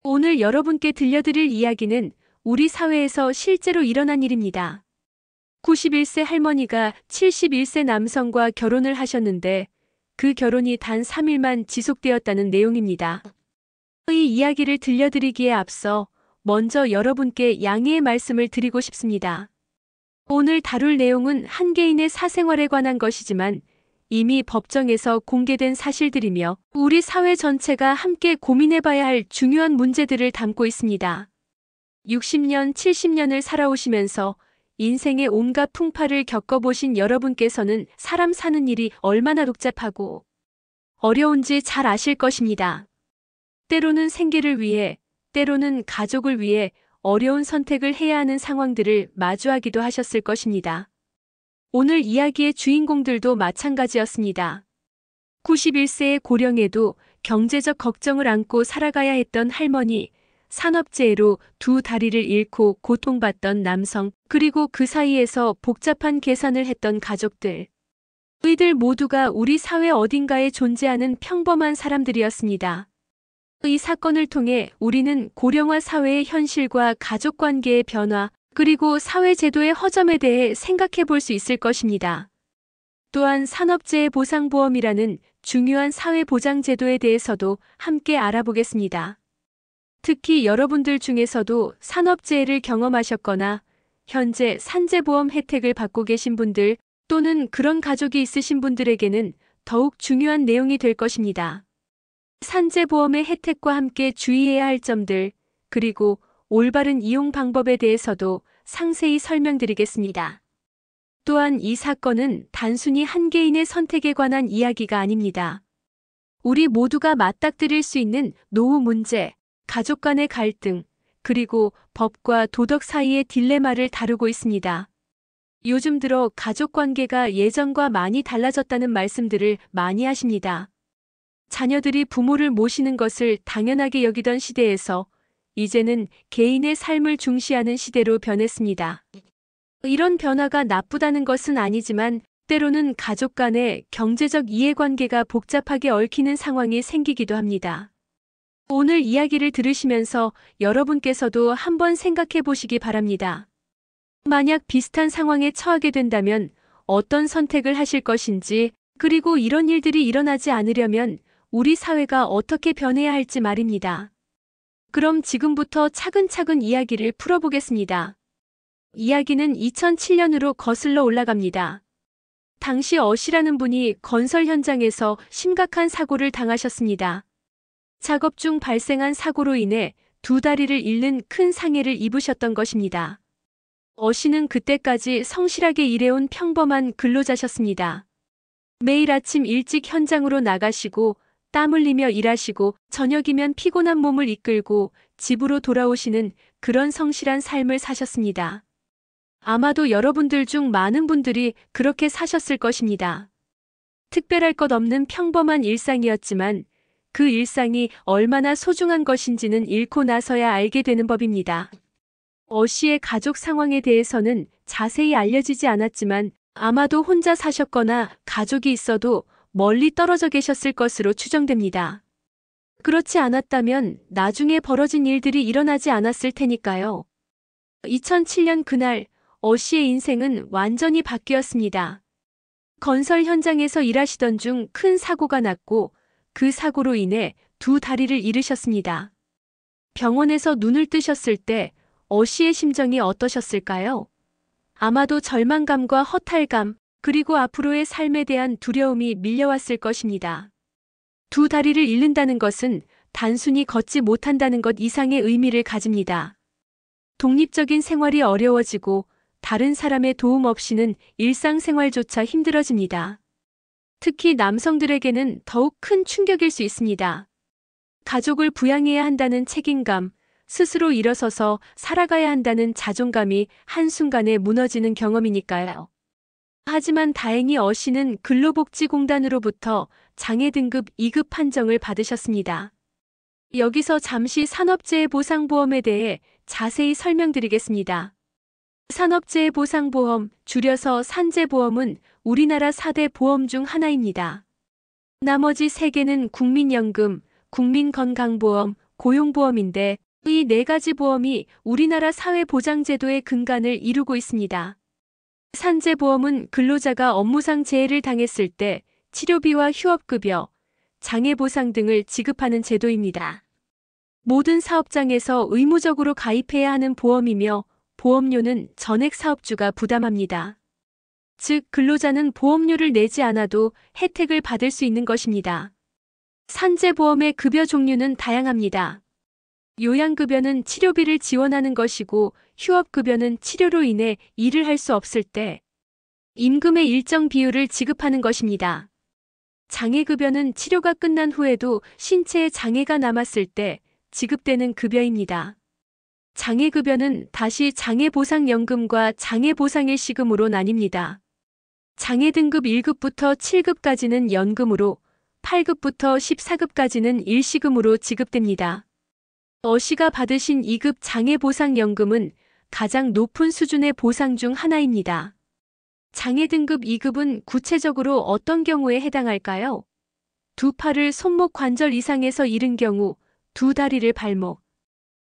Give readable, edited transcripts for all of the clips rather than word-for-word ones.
오늘 여러분께 들려드릴 이야기는 우리 사회에서 실제로 일어난 일입니다. 91세 할머니가 71세 남성과 결혼을 하셨는데 그 결혼이 단 3일만 지속되었다는 내용입니다. 이 이야기를 들려드리기에 앞서 먼저 여러분께 양해의 말씀을 드리고 싶습니다. 오늘 다룰 내용은 한 개인의 사생활에 관한 것이지만 이미 법정에서 공개된 사실들이며 우리 사회 전체가 함께 고민해봐야 할 중요한 문제들을 담고 있습니다. 60년, 70년을 살아오시면서 인생의 온갖 풍파를 겪어보신 여러분께서는 사람 사는 일이 얼마나 복잡하고 어려운지 잘 아실 것입니다. 때로는 생계를 위해, 때로는 가족을 위해 어려운 선택을 해야 하는 상황들을 마주하기도 하셨을 것입니다. 오늘 이야기의 주인공들도 마찬가지였습니다. 91세의 고령에도 경제적 걱정을 안고 살아가야 했던 할머니, 산업재해로 두 다리를 잃고 고통받던 남성, 그리고 그 사이에서 복잡한 계산을 했던 가족들. 이들 모두가 우리 사회 어딘가에 존재하는 평범한 사람들이었습니다. 이 사건을 통해 우리는 고령화 사회의 현실과 가족관계의 변화, 그리고 사회제도의 허점에 대해 생각해 볼 수 있을 것입니다. 또한 산업재해보상보험이라는 중요한 사회보장제도에 대해서도 함께 알아보겠습니다. 특히 여러분들 중에서도 산업재해를 경험하셨거나 현재 산재보험 혜택을 받고 계신 분들 또는 그런 가족이 있으신 분들에게는 더욱 중요한 내용이 될 것입니다. 산재보험의 혜택과 함께 주의해야 할 점들, 그리고 올바른 이용 방법에 대해서도 상세히 설명드리겠습니다. 또한 이 사건은 단순히 한 개인의 선택에 관한 이야기가 아닙니다. 우리 모두가 맞닥뜨릴 수 있는 노후 문제, 가족 간의 갈등, 그리고 법과 도덕 사이의 딜레마를 다루고 있습니다. 요즘 들어 가족 관계가 예전과 많이 달라졌다는 말씀들을 많이 하십니다. 자녀들이 부모를 모시는 것을 당연하게 여기던 시대에서 이제는 개인의 삶을 중시하는 시대로 변했습니다. 이런 변화가 나쁘다는 것은 아니지만 때로는 가족 간의 경제적 이해관계가 복잡하게 얽히는 상황이 생기기도 합니다. 오늘 이야기를 들으시면서 여러분께서도 한번 생각해 보시기 바랍니다. 만약 비슷한 상황에 처하게 된다면 어떤 선택을 하실 것인지, 그리고 이런 일들이 일어나지 않으려면 우리 사회가 어떻게 변해야 할지 말입니다. 그럼 지금부터 차근차근 이야기를 풀어보겠습니다. 이야기는 2007년으로 거슬러 올라갑니다. 당시 어씨라는 분이 건설 현장에서 심각한 사고를 당하셨습니다. 작업 중 발생한 사고로 인해 두 다리를 잃는 큰 상해를 입으셨던 것입니다. 어씨는 그때까지 성실하게 일해온 평범한 근로자셨습니다. 매일 아침 일찍 현장으로 나가시고 땀 흘리며 일하시고 저녁이면 피곤한 몸을 이끌고 집으로 돌아오시는 그런 성실한 삶을 사셨습니다. 아마도 여러분들 중 많은 분들이 그렇게 사셨을 것입니다. 특별할 것 없는 평범한 일상이었지만 그 일상이 얼마나 소중한 것인지는 잃고 나서야 알게 되는 법입니다. 어씨의 가족 상황에 대해서는 자세히 알려지지 않았지만 아마도 혼자 사셨거나 가족이 있어도 멀리 떨어져 계셨을 것으로 추정됩니다. 그렇지 않았다면 나중에 벌어진 일들이 일어나지 않았을 테니까요. 2007년 그날 어씨의 인생은 완전히 바뀌었습니다. 건설 현장에서 일하시던 중 큰 사고가 났고 그 사고로 인해 두 다리를 잃으셨습니다. 병원에서 눈을 뜨셨을 때 어씨의 심정이 어떠셨을까요? 아마도 절망감과 허탈감, 그리고 앞으로의 삶에 대한 두려움이 밀려왔을 것입니다. 두 다리를 잃는다는 것은 단순히 걷지 못한다는 것 이상의 의미를 가집니다. 독립적인 생활이 어려워지고 다른 사람의 도움 없이는 일상생활조차 힘들어집니다. 특히 남성들에게는 더욱 큰 충격일 수 있습니다. 가족을 부양해야 한다는 책임감, 스스로 일어서서 살아가야 한다는 자존감이 한순간에 무너지는 경험이니까요. 하지만 다행히 어씨는 근로복지공단으로부터 장애 등급 2급 판정을 받으셨습니다. 여기서 잠시 산업재해보상보험에 대해 자세히 설명드리겠습니다. 산업재해보상보험, 줄여서 산재보험은 우리나라 4대 보험 중 하나입니다. 나머지 3개는 국민연금, 국민건강보험, 고용보험인데 이 네 가지 보험이 우리나라 사회보장제도의 근간을 이루고 있습니다. 산재보험은 근로자가 업무상 재해를 당했을 때 치료비와 휴업급여, 장애보상 등을 지급하는 제도입니다. 모든 사업장에서 의무적으로 가입해야 하는 보험이며 보험료는 전액 사업주가 부담합니다. 즉, 근로자는 보험료를 내지 않아도 혜택을 받을 수 있는 것입니다. 산재보험의 급여 종류는 다양합니다. 요양급여는 치료비를 지원하는 것이고 휴업급여는 치료로 인해 일을 할 수 없을 때 임금의 일정 비율을 지급하는 것입니다. 장애급여는 치료가 끝난 후에도 신체에 장애가 남았을 때 지급되는 급여입니다. 장애급여는 다시 장애보상연금과 장애보상일시금으로 나뉩니다. 장애 등급 1급부터 7급까지는 연금으로, 8급부터 14급까지는 일시금으로 지급됩니다. 어씨가 받으신 2급 장애보상연금은 가장 높은 수준의 보상 중 하나입니다. 장애 등급 2급은 구체적으로 어떤 경우에 해당할까요? 두 팔을 손목 관절 이상에서 잃은 경우, 두 다리를 발목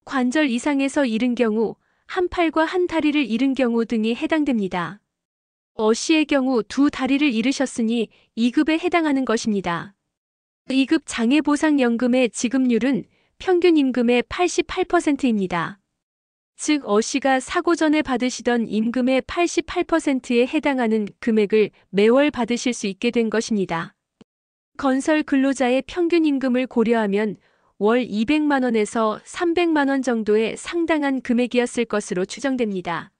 관절 이상에서 잃은 경우, 한 팔과 한 다리를 잃은 경우 등이 해당됩니다. 어씨의 경우 두 다리를 잃으셨으니 2급에 해당하는 것입니다. 2급 장애보상연금의 지급률은 평균 임금의 88%입니다. 즉, 어씨가 사고 전에 받으시던 임금의 88%에 해당하는 금액을 매월 받으실 수 있게 된 것입니다. 건설 근로자의 평균 임금을 고려하면 월 200만 원에서 300만 원 정도의 상당한 금액이었을 것으로 추정됩니다.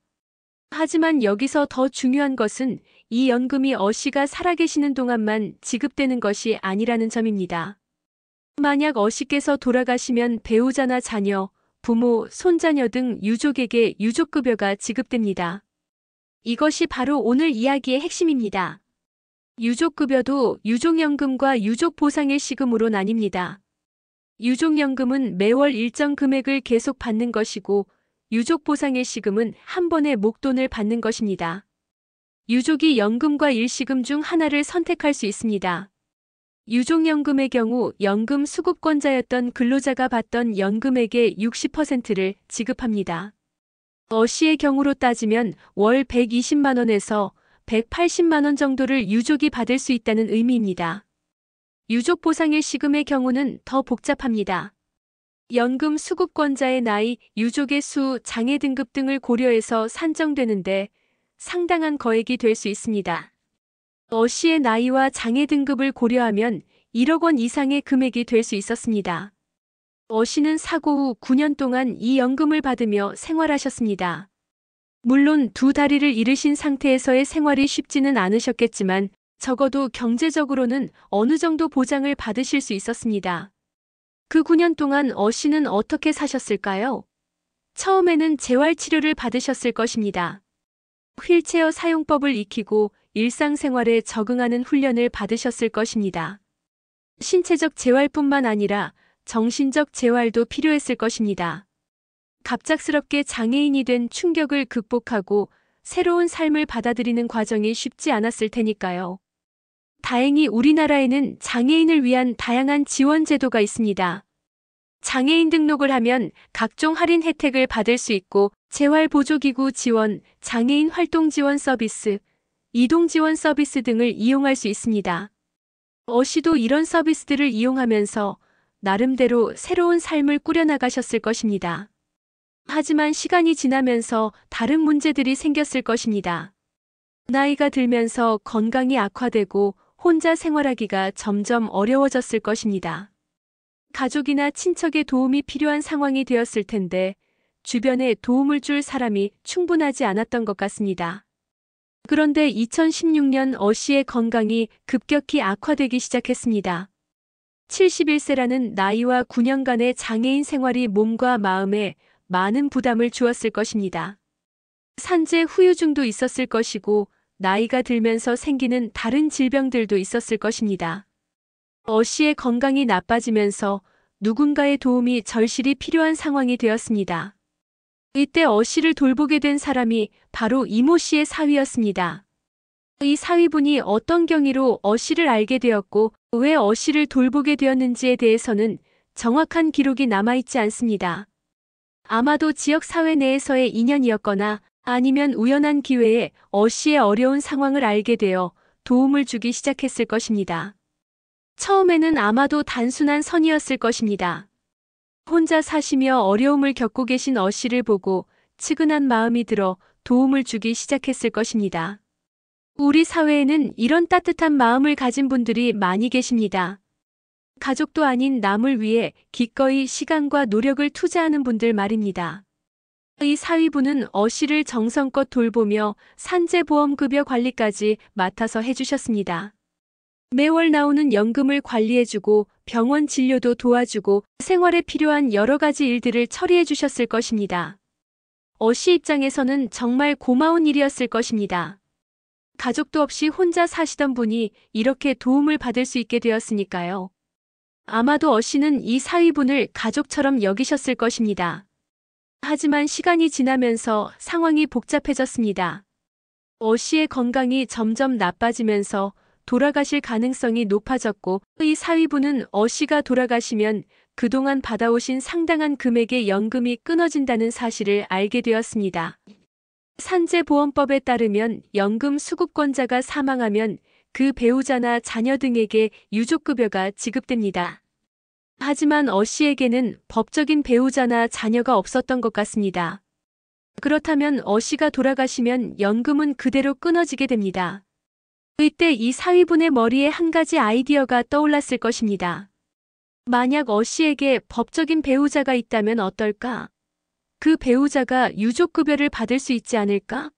하지만 여기서 더 중요한 것은 이 연금이 어씨가 살아계시는 동안만 지급되는 것이 아니라는 점입니다. 만약 어씨께서 돌아가시면 배우자나 자녀, 부모, 손자녀 등 유족에게 유족급여가 지급됩니다. 이것이 바로 오늘 이야기의 핵심입니다. 유족급여도 유족연금과 유족보상일시금으로 나뉩니다. 유족연금은 매월 일정 금액을 계속 받는 것이고 유족보상일시금은 한 번에 목돈을 받는 것입니다. 유족이 연금과 일시금 중 하나를 선택할 수 있습니다. 유족연금의 경우 연금 수급권자였던 근로자가 받던 연금액의 60%를 지급합니다. 어씨의 경우로 따지면 월 120만 원에서 180만 원 정도를 유족이 받을 수 있다는 의미입니다. 유족보상일시금의 경우는 더 복잡합니다. 연금 수급권자의 나이, 유족의 수, 장애 등급 등을 고려해서 산정되는데 상당한 거액이 될 수 있습니다. 어씨의 나이와 장애 등급을 고려하면 1억 원 이상의 금액이 될 수 있었습니다. 어씨는 사고 후 9년 동안 이 연금을 받으며 생활하셨습니다. 물론 두 다리를 잃으신 상태에서의 생활이 쉽지는 않으셨겠지만 적어도 경제적으로는 어느 정도 보장을 받으실 수 있었습니다. 그 9년 동안 어씨는 어떻게 사셨을까요? 처음에는 재활치료를 받으셨을 것입니다. 휠체어 사용법을 익히고 일상생활에 적응하는 훈련을 받으셨을 것입니다. 신체적 재활뿐만 아니라 정신적 재활도 필요했을 것입니다. 갑작스럽게 장애인이 된 충격을 극복하고 새로운 삶을 받아들이는 과정이 쉽지 않았을 테니까요. 다행히 우리나라에는 장애인을 위한 다양한 지원 제도가 있습니다. 장애인 등록을 하면 각종 할인 혜택을 받을 수 있고 재활보조기구 지원, 장애인 활동 지원 서비스, 이동 지원 서비스 등을 이용할 수 있습니다. 어씨도 이런 서비스들을 이용하면서 나름대로 새로운 삶을 꾸려나가셨을 것입니다. 하지만 시간이 지나면서 다른 문제들이 생겼을 것입니다. 나이가 들면서 건강이 악화되고 혼자 생활하기가 점점 어려워졌을 것입니다. 가족이나 친척의 도움이 필요한 상황이 되었을 텐데 주변에 도움을 줄 사람이 충분하지 않았던 것 같습니다. 그런데 2016년 어씨의 건강이 급격히 악화되기 시작했습니다. 71세라는 나이와 9년간의 장애인 생활이 몸과 마음에 많은 부담을 주었을 것입니다. 산재 후유증도 있었을 것이고 나이가 들면서 생기는 다른 질병들도 있었을 것입니다. 어씨의 건강이 나빠지면서 누군가의 도움이 절실히 필요한 상황이 되었습니다. 이때 어씨를 돌보게 된 사람이 바로 이모 씨의 사위였습니다. 이 사위분이 어떤 경위로 어씨를 알게 되었고 왜 어씨를 돌보게 되었는지에 대해서는 정확한 기록이 남아있지 않습니다. 아마도 지역 사회 내에서의 인연이었거나 아니면 우연한 기회에 씨의 어려운 상황을 알게 되어 도움을 주기 시작했을 것입니다. 처음에는 아마도 단순한 선이었을 것입니다. 혼자 사시며 어려움을 겪고 계신 씨를 보고 측은한 마음이 들어 도움을 주기 시작했을 것입니다. 우리 사회에는 이런 따뜻한 마음을 가진 분들이 많이 계십니다. 가족도 아닌 남을 위해 기꺼이 시간과 노력을 투자하는 분들 말입니다. 이 사위분은 씨를 정성껏 돌보며 산재보험급여 관리까지 맡아서 해주셨습니다. 매월 나오는 연금을 관리해주고 병원 진료도 도와주고 생활에 필요한 여러 가지 일들을 처리해 주셨을 것입니다. 씨 입장에서는 정말 고마운 일이었을 것입니다. 가족도 없이 혼자 사시던 분이 이렇게 도움을 받을 수 있게 되었으니까요. 아마도 씨는 이 사위분을 가족처럼 여기셨을 것입니다. 하지만 시간이 지나면서 상황이 복잡해졌습니다. 씨의 건강이 점점 나빠지면서 돌아가실 가능성이 높아졌고 이 사위분은 씨가 돌아가시면 그동안 받아오신 상당한 금액의 연금이 끊어진다는 사실을 알게 되었습니다. 산재보험법에 따르면 연금 수급권자가 사망하면 그 배우자나 자녀 등에게 유족급여가 지급됩니다. 하지만 씨에게는 법적인 배우자나 자녀가 없었던 것 같습니다. 그렇다면 씨가 돌아가시면 연금은 그대로 끊어지게 됩니다. 이때 이 사위분의 머리에 한 가지 아이디어가 떠올랐을 것입니다. 만약 씨에게 법적인 배우자가 있다면 어떨까? 그 배우자가 유족급여를 받을 수 있지 않을까?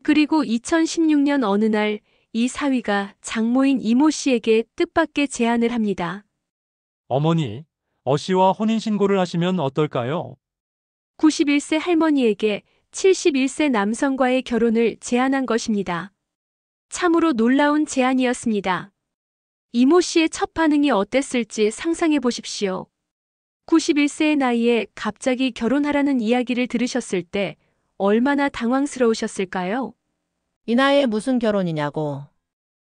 그리고 2016년 어느 날 이 사위가 장모인 이모 씨에게 뜻밖의 제안을 합니다. 어머니, 씨와 혼인신고를 하시면 어떨까요? 91세 할머니에게 71세 남성과의 결혼을 제안한 것입니다. 참으로 놀라운 제안이었습니다. 이모 씨의 첫 반응이 어땠을지 상상해 보십시오. 91세의 나이에 갑자기 결혼하라는 이야기를 들으셨을 때 얼마나 당황스러우셨을까요? 이 나이에 무슨 결혼이냐고.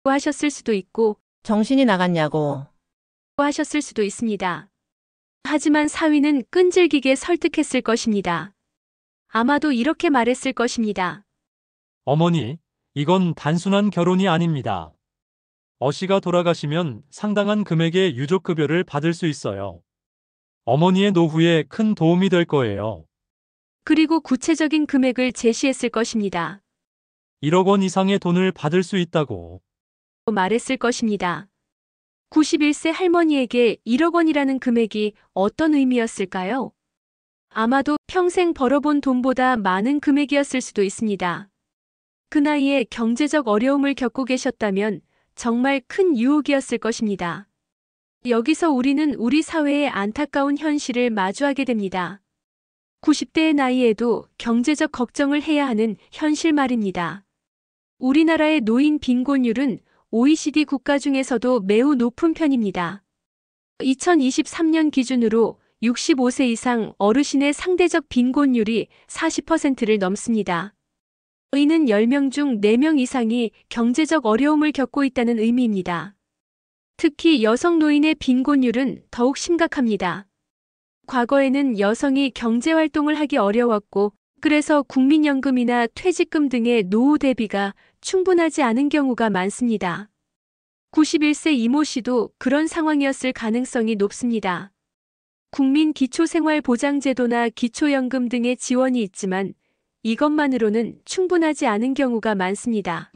하셨을 수도 있고 정신이 나갔냐고. 하셨을 수도 있습니다. 하지만 사위는 끈질기게 설득했을 것입니다. 아마도 이렇게 말했을 것입니다. 어머니, 이건 단순한 결혼이 아닙니다. 씨가 돌아가시면 상당한 금액의 유족급여를 받을 수 있어요. 어머니의 노후에 큰 도움이 될 거예요. 그리고 구체적인 금액을 제시했을 것입니다. 1억 원 이상의 돈을 받을 수 있다고. 말했을 것입니다. 91세 할머니에게 1억 원이라는 금액이 어떤 의미였을까요? 아마도 평생 벌어본 돈보다 많은 금액이었을 수도 있습니다. 그 나이에 경제적 어려움을 겪고 계셨다면 정말 큰 유혹이었을 것입니다. 여기서 우리는 우리 사회의 안타까운 현실을 마주하게 됩니다. 90대의 나이에도 경제적 걱정을 해야 하는 현실 말입니다. 우리나라의 노인 빈곤율은 OECD 국가 중에서도 매우 높은 편입니다. 2023년 기준으로 65세 이상 어르신의 상대적 빈곤율이 40%를 넘습니다. 이는 10명 중 4명 이상이 경제적 어려움을 겪고 있다는 의미입니다. 특히 여성 노인의 빈곤율은 더욱 심각합니다. 과거에는 여성이 경제활동을 하기 어려웠고 그래서 국민연금이나 퇴직금 등의 노후 대비가 충분하지 않은 경우가 많습니다. 91세 이모 씨도 그런 상황이었을 가능성이 높습니다. 국민기초생활보장제도나 기초연금 등의 지원이 있지만 이것만으로는 충분하지 않은 경우가 많습니다.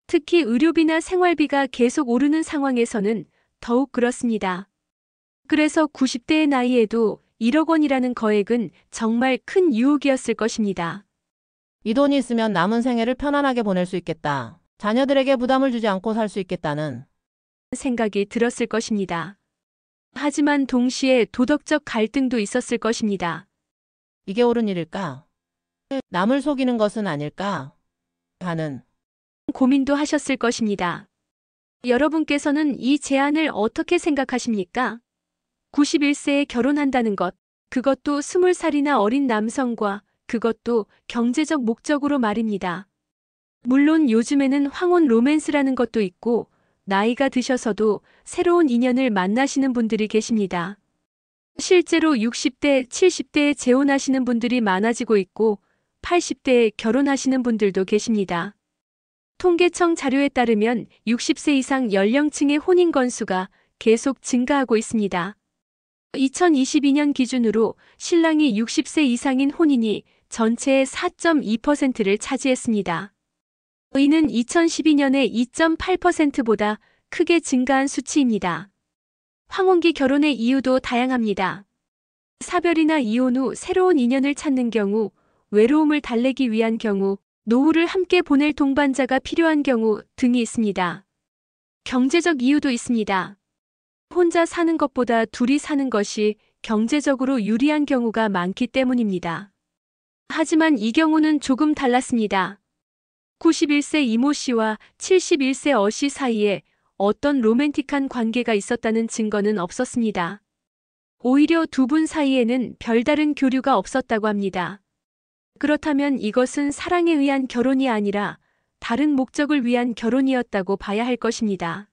특히 의료비나 생활비가 계속 오르는 상황에서는 더욱 그렇습니다. 그래서 90대의 나이에도 1억 원이라는 거액은 정말 큰 유혹이었을 것입니다. 이 돈이 있으면 남은 생애를 편안하게 보낼 수 있겠다. 자녀들에게 부담을 주지 않고 살 수 있겠다는 생각이 들었을 것입니다. 하지만 동시에 도덕적 갈등도 있었을 것입니다. 이게 옳은 일일까? 남을 속이는 것은 아닐까? 하는 고민도 하셨을 것입니다. 여러분께서는 이 제안을 어떻게 생각하십니까? 91세에 결혼한다는 것, 그것도 20살이나 어린 남성과 그것도 경제적 목적으로 말입니다. 물론 요즘에는 황혼 로맨스라는 것도 있고 나이가 드셔서도 새로운 인연을 만나시는 분들이 계십니다. 실제로 60대, 70대에 재혼하시는 분들이 많아지고 있고 80대에 결혼하시는 분들도 계십니다. 통계청 자료에 따르면 60세 이상 연령층의 혼인 건수가 계속 증가하고 있습니다. 2022년 기준으로 신랑이 60세 이상인 혼인이 전체의 4.2%를 차지했습니다. 이는 2012년의 2.8%보다 크게 증가한 수치입니다. 황혼기 결혼의 이유도 다양합니다. 사별이나 이혼 후 새로운 인연을 찾는 경우, 외로움을 달래기 위한 경우, 노후를 함께 보낼 동반자가 필요한 경우 등이 있습니다. 경제적 이유도 있습니다. 혼자 사는 것보다 둘이 사는 것이 경제적으로 유리한 경우가 많기 때문입니다. 하지만 이 경우는 조금 달랐습니다. 91세 이모 씨와 71세 어씨 사이에 어떤 로맨틱한 관계가 있었다는 증거는 없었습니다. 오히려 두 분 사이에는 별다른 교류가 없었다고 합니다. 그렇다면 이것은 사랑에 의한 결혼이 아니라 다른 목적을 위한 결혼이었다고 봐야 할 것입니다.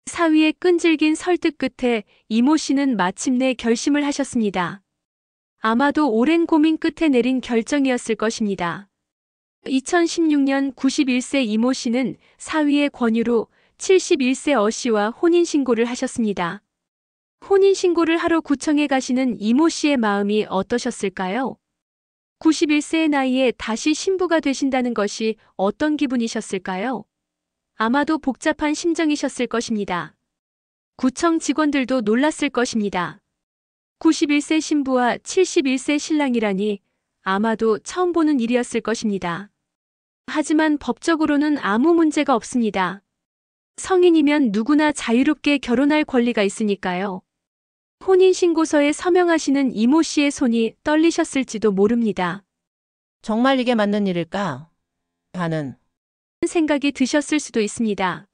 사위의 끈질긴 설득 끝에 이모 씨는 마침내 결심을 하셨습니다. 아마도 오랜 고민 끝에 내린 결정이었을 것입니다. 2016년 91세 이모 씨는 사위의 권유로 71세 어씨와 혼인신고를 하셨습니다. 혼인신고를 하러 구청에 가시는 이모 씨의 마음이 어떠셨을까요? 91세의 나이에 다시 신부가 되신다는 것이 어떤 기분이셨을까요? 아마도 복잡한 심정이셨을 것입니다. 구청 직원들도 놀랐을 것입니다. 91세 신부와 71세 신랑이라니 아마도 처음 보는 일이었을 것입니다. 하지만 법적으로는 아무 문제가 없습니다. 성인이면 누구나 자유롭게 결혼할 권리가 있으니까요. 혼인신고서에 서명하시는 이모 씨의 손이 떨리셨을지도 모릅니다. 정말 이게 맞는 일일까? 하는 생각이 드셨을 수도 있습니다.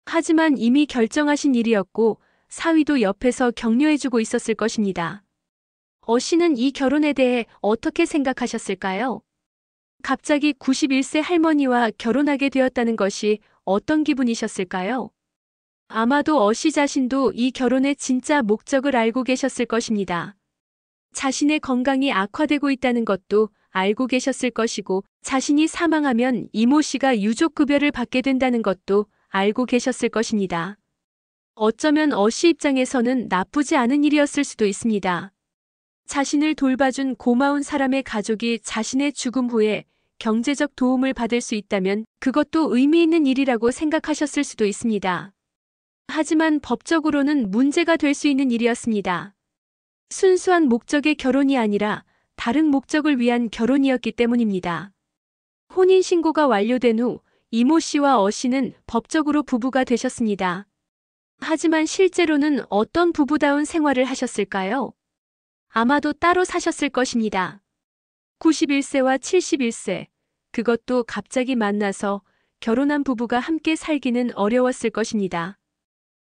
하지만 이미 결정하신 일이었고 사위도 옆에서 격려해주고 있었을 것입니다. 어씨는 이 결혼에 대해 어떻게 생각하셨을까요? 갑자기 91세 할머니와 결혼하게 되었다는 것이 어떤 기분이셨을까요? 아마도 어씨 자신도 이 결혼의 진짜 목적을 알고 계셨을 것입니다. 자신의 건강이 악화되고 있다는 것도 알고 계셨을 것이고 자신이 사망하면 이모 씨가 유족급여를 받게 된다는 것도 알고 계셨을 것입니다. 어쩌면 어씨 입장에서는 나쁘지 않은 일이었을 수도 있습니다. 자신을 돌봐준 고마운 사람의 가족이 자신의 죽음 후에 경제적 도움을 받을 수 있다면 그것도 의미 있는 일이라고 생각하셨을 수도 있습니다. 하지만 법적으로는 문제가 될 수 있는 일이었습니다. 순수한 목적의 결혼이 아니라 다른 목적을 위한 결혼이었기 때문입니다. 혼인신고가 완료된 후 이모 씨와 어씨는 법적으로 부부가 되셨습니다. 하지만 실제로는 어떤 부부다운 생활을 하셨을까요? 아마도 따로 사셨을 것입니다. 91세와 71세, 그것도 갑자기 만나서 결혼한 부부가 함께 살기는 어려웠을 것입니다.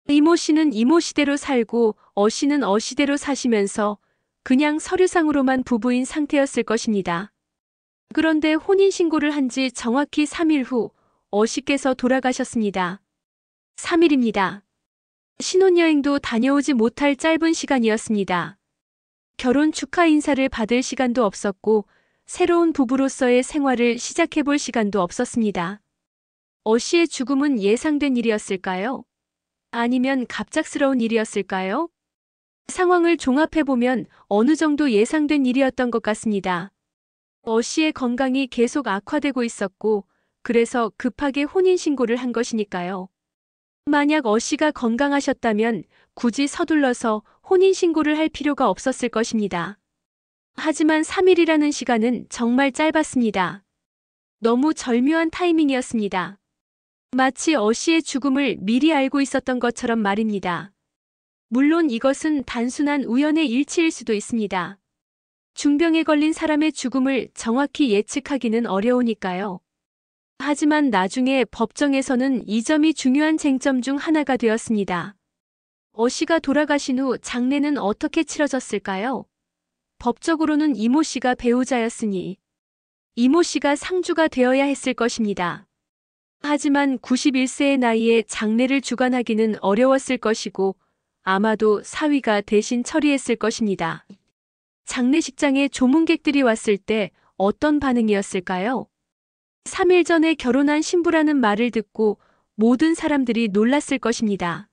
이모 씨는 이모 씨대로 살고 어씨는 어씨대로 사시면서 그냥 서류상으로만 부부인 상태였을 것입니다. 그런데 혼인신고를 한 지 정확히 3일 후 어씨께서 돌아가셨습니다. 3일입니다. 신혼여행도 다녀오지 못할 짧은 시간이었습니다. 결혼 축하 인사를 받을 시간도 없었고 새로운 부부로서의 생활을 시작해볼 시간도 없었습니다. 어씨의 죽음은 예상된 일이었을까요? 아니면 갑작스러운 일이었을까요? 상황을 종합해보면 어느 정도 예상된 일이었던 것 같습니다. 어씨의 건강이 계속 악화되고 있었고 그래서 급하게 혼인신고를 한 것이니까요. 만약 어씨가 건강하셨다면 굳이 서둘러서 혼인신고를 할 필요가 없었을 것입니다. 하지만 3일이라는 시간은 정말 짧았습니다. 너무 절묘한 타이밍이었습니다. 마치 어씨의 죽음을 미리 알고 있었던 것처럼 말입니다. 물론 이것은 단순한 우연의 일치일 수도 있습니다. 중병에 걸린 사람의 죽음을 정확히 예측하기는 어려우니까요. 하지만 나중에 법정에서는 이 점이 중요한 쟁점 중 하나가 되었습니다. 어씨가 돌아가신 후 장례는 어떻게 치러졌을까요? 법적으로는 이모 씨가 배우자였으니 이모 씨가 상주가 되어야 했을 것입니다. 하지만 91세의 나이에 장례를 주관하기는 어려웠을 것이고 아마도 사위가 대신 처리했을 것입니다. 장례식장에 조문객들이 왔을 때 어떤 반응이었을까요? 3일 전에 결혼한 신부라는 말을 듣고 모든 사람들이 놀랐을 것입니다.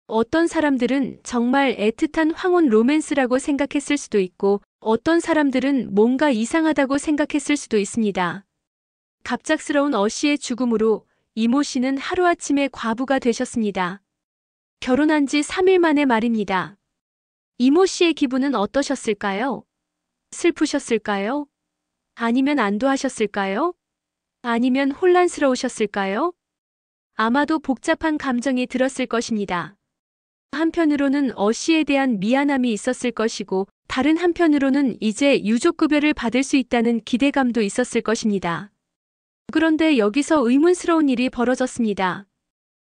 어떤 사람들은 정말 애틋한 황혼 로맨스라고 생각했을 수도 있고 어떤 사람들은 뭔가 이상하다고 생각했을 수도 있습니다. 갑작스러운 어씨의 죽음으로 이모 씨는 하루아침에 과부가 되셨습니다. 결혼한 지 3일 만에 말입니다. 이모 씨의 기분은 어떠셨을까요? 슬프셨을까요? 아니면 안도하셨을까요? 아니면 혼란스러우셨을까요? 아마도 복잡한 감정이 들었을 것입니다. 한편으로는 어씨에 대한 미안함이 있었을 것이고 다른 한편으로는 이제 유족급여를 받을 수 있다는 기대감도 있었을 것입니다. 그런데 여기서 의문스러운 일이 벌어졌습니다.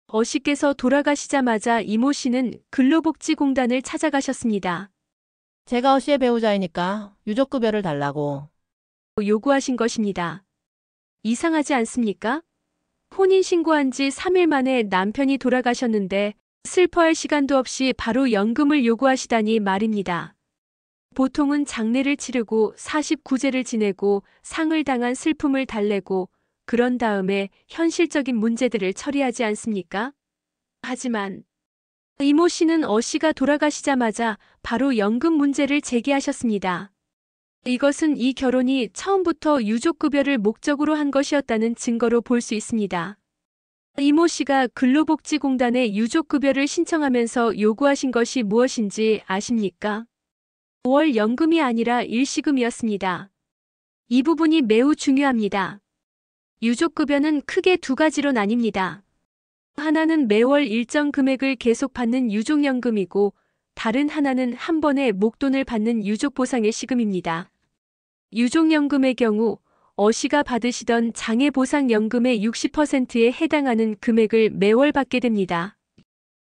어씨께서 돌아가시자마자 이모 씨는 근로복지공단을 찾아가셨습니다. 제가 어씨의 배우자이니까 유족급여를 달라고. 요구하신 것입니다. 이상하지 않습니까? 혼인신고한 지 3일 만에 남편이 돌아가셨는데 슬퍼할 시간도 없이 바로 연금을 요구하시다니 말입니다. 보통은 장례를 치르고 49제를 지내고 상을 당한 슬픔을 달래고 그런 다음에 현실적인 문제들을 처리하지 않습니까? 하지만 이모 씨는 어씨가 돌아가시자마자 바로 연금 문제를 제기하셨습니다. 이것은 이 결혼이 처음부터 유족급여를 목적으로 한 것이었다는 증거로 볼 수 있습니다. 이모 씨가 근로복지공단에 유족급여를 신청하면서 요구하신 것이 무엇인지 아십니까? 월 연금이 아니라 일시금이었습니다. 이 부분이 매우 중요합니다. 유족급여는 크게 두 가지로 나뉩니다. 하나는 매월 일정 금액을 계속 받는 유족연금이고 다른 하나는 한 번에 목돈을 받는 유족보상의 시금입니다. 유족연금의 경우 어씨가 받으시던 장애보상연금의 60%에 해당하는 금액을 매월 받게 됩니다.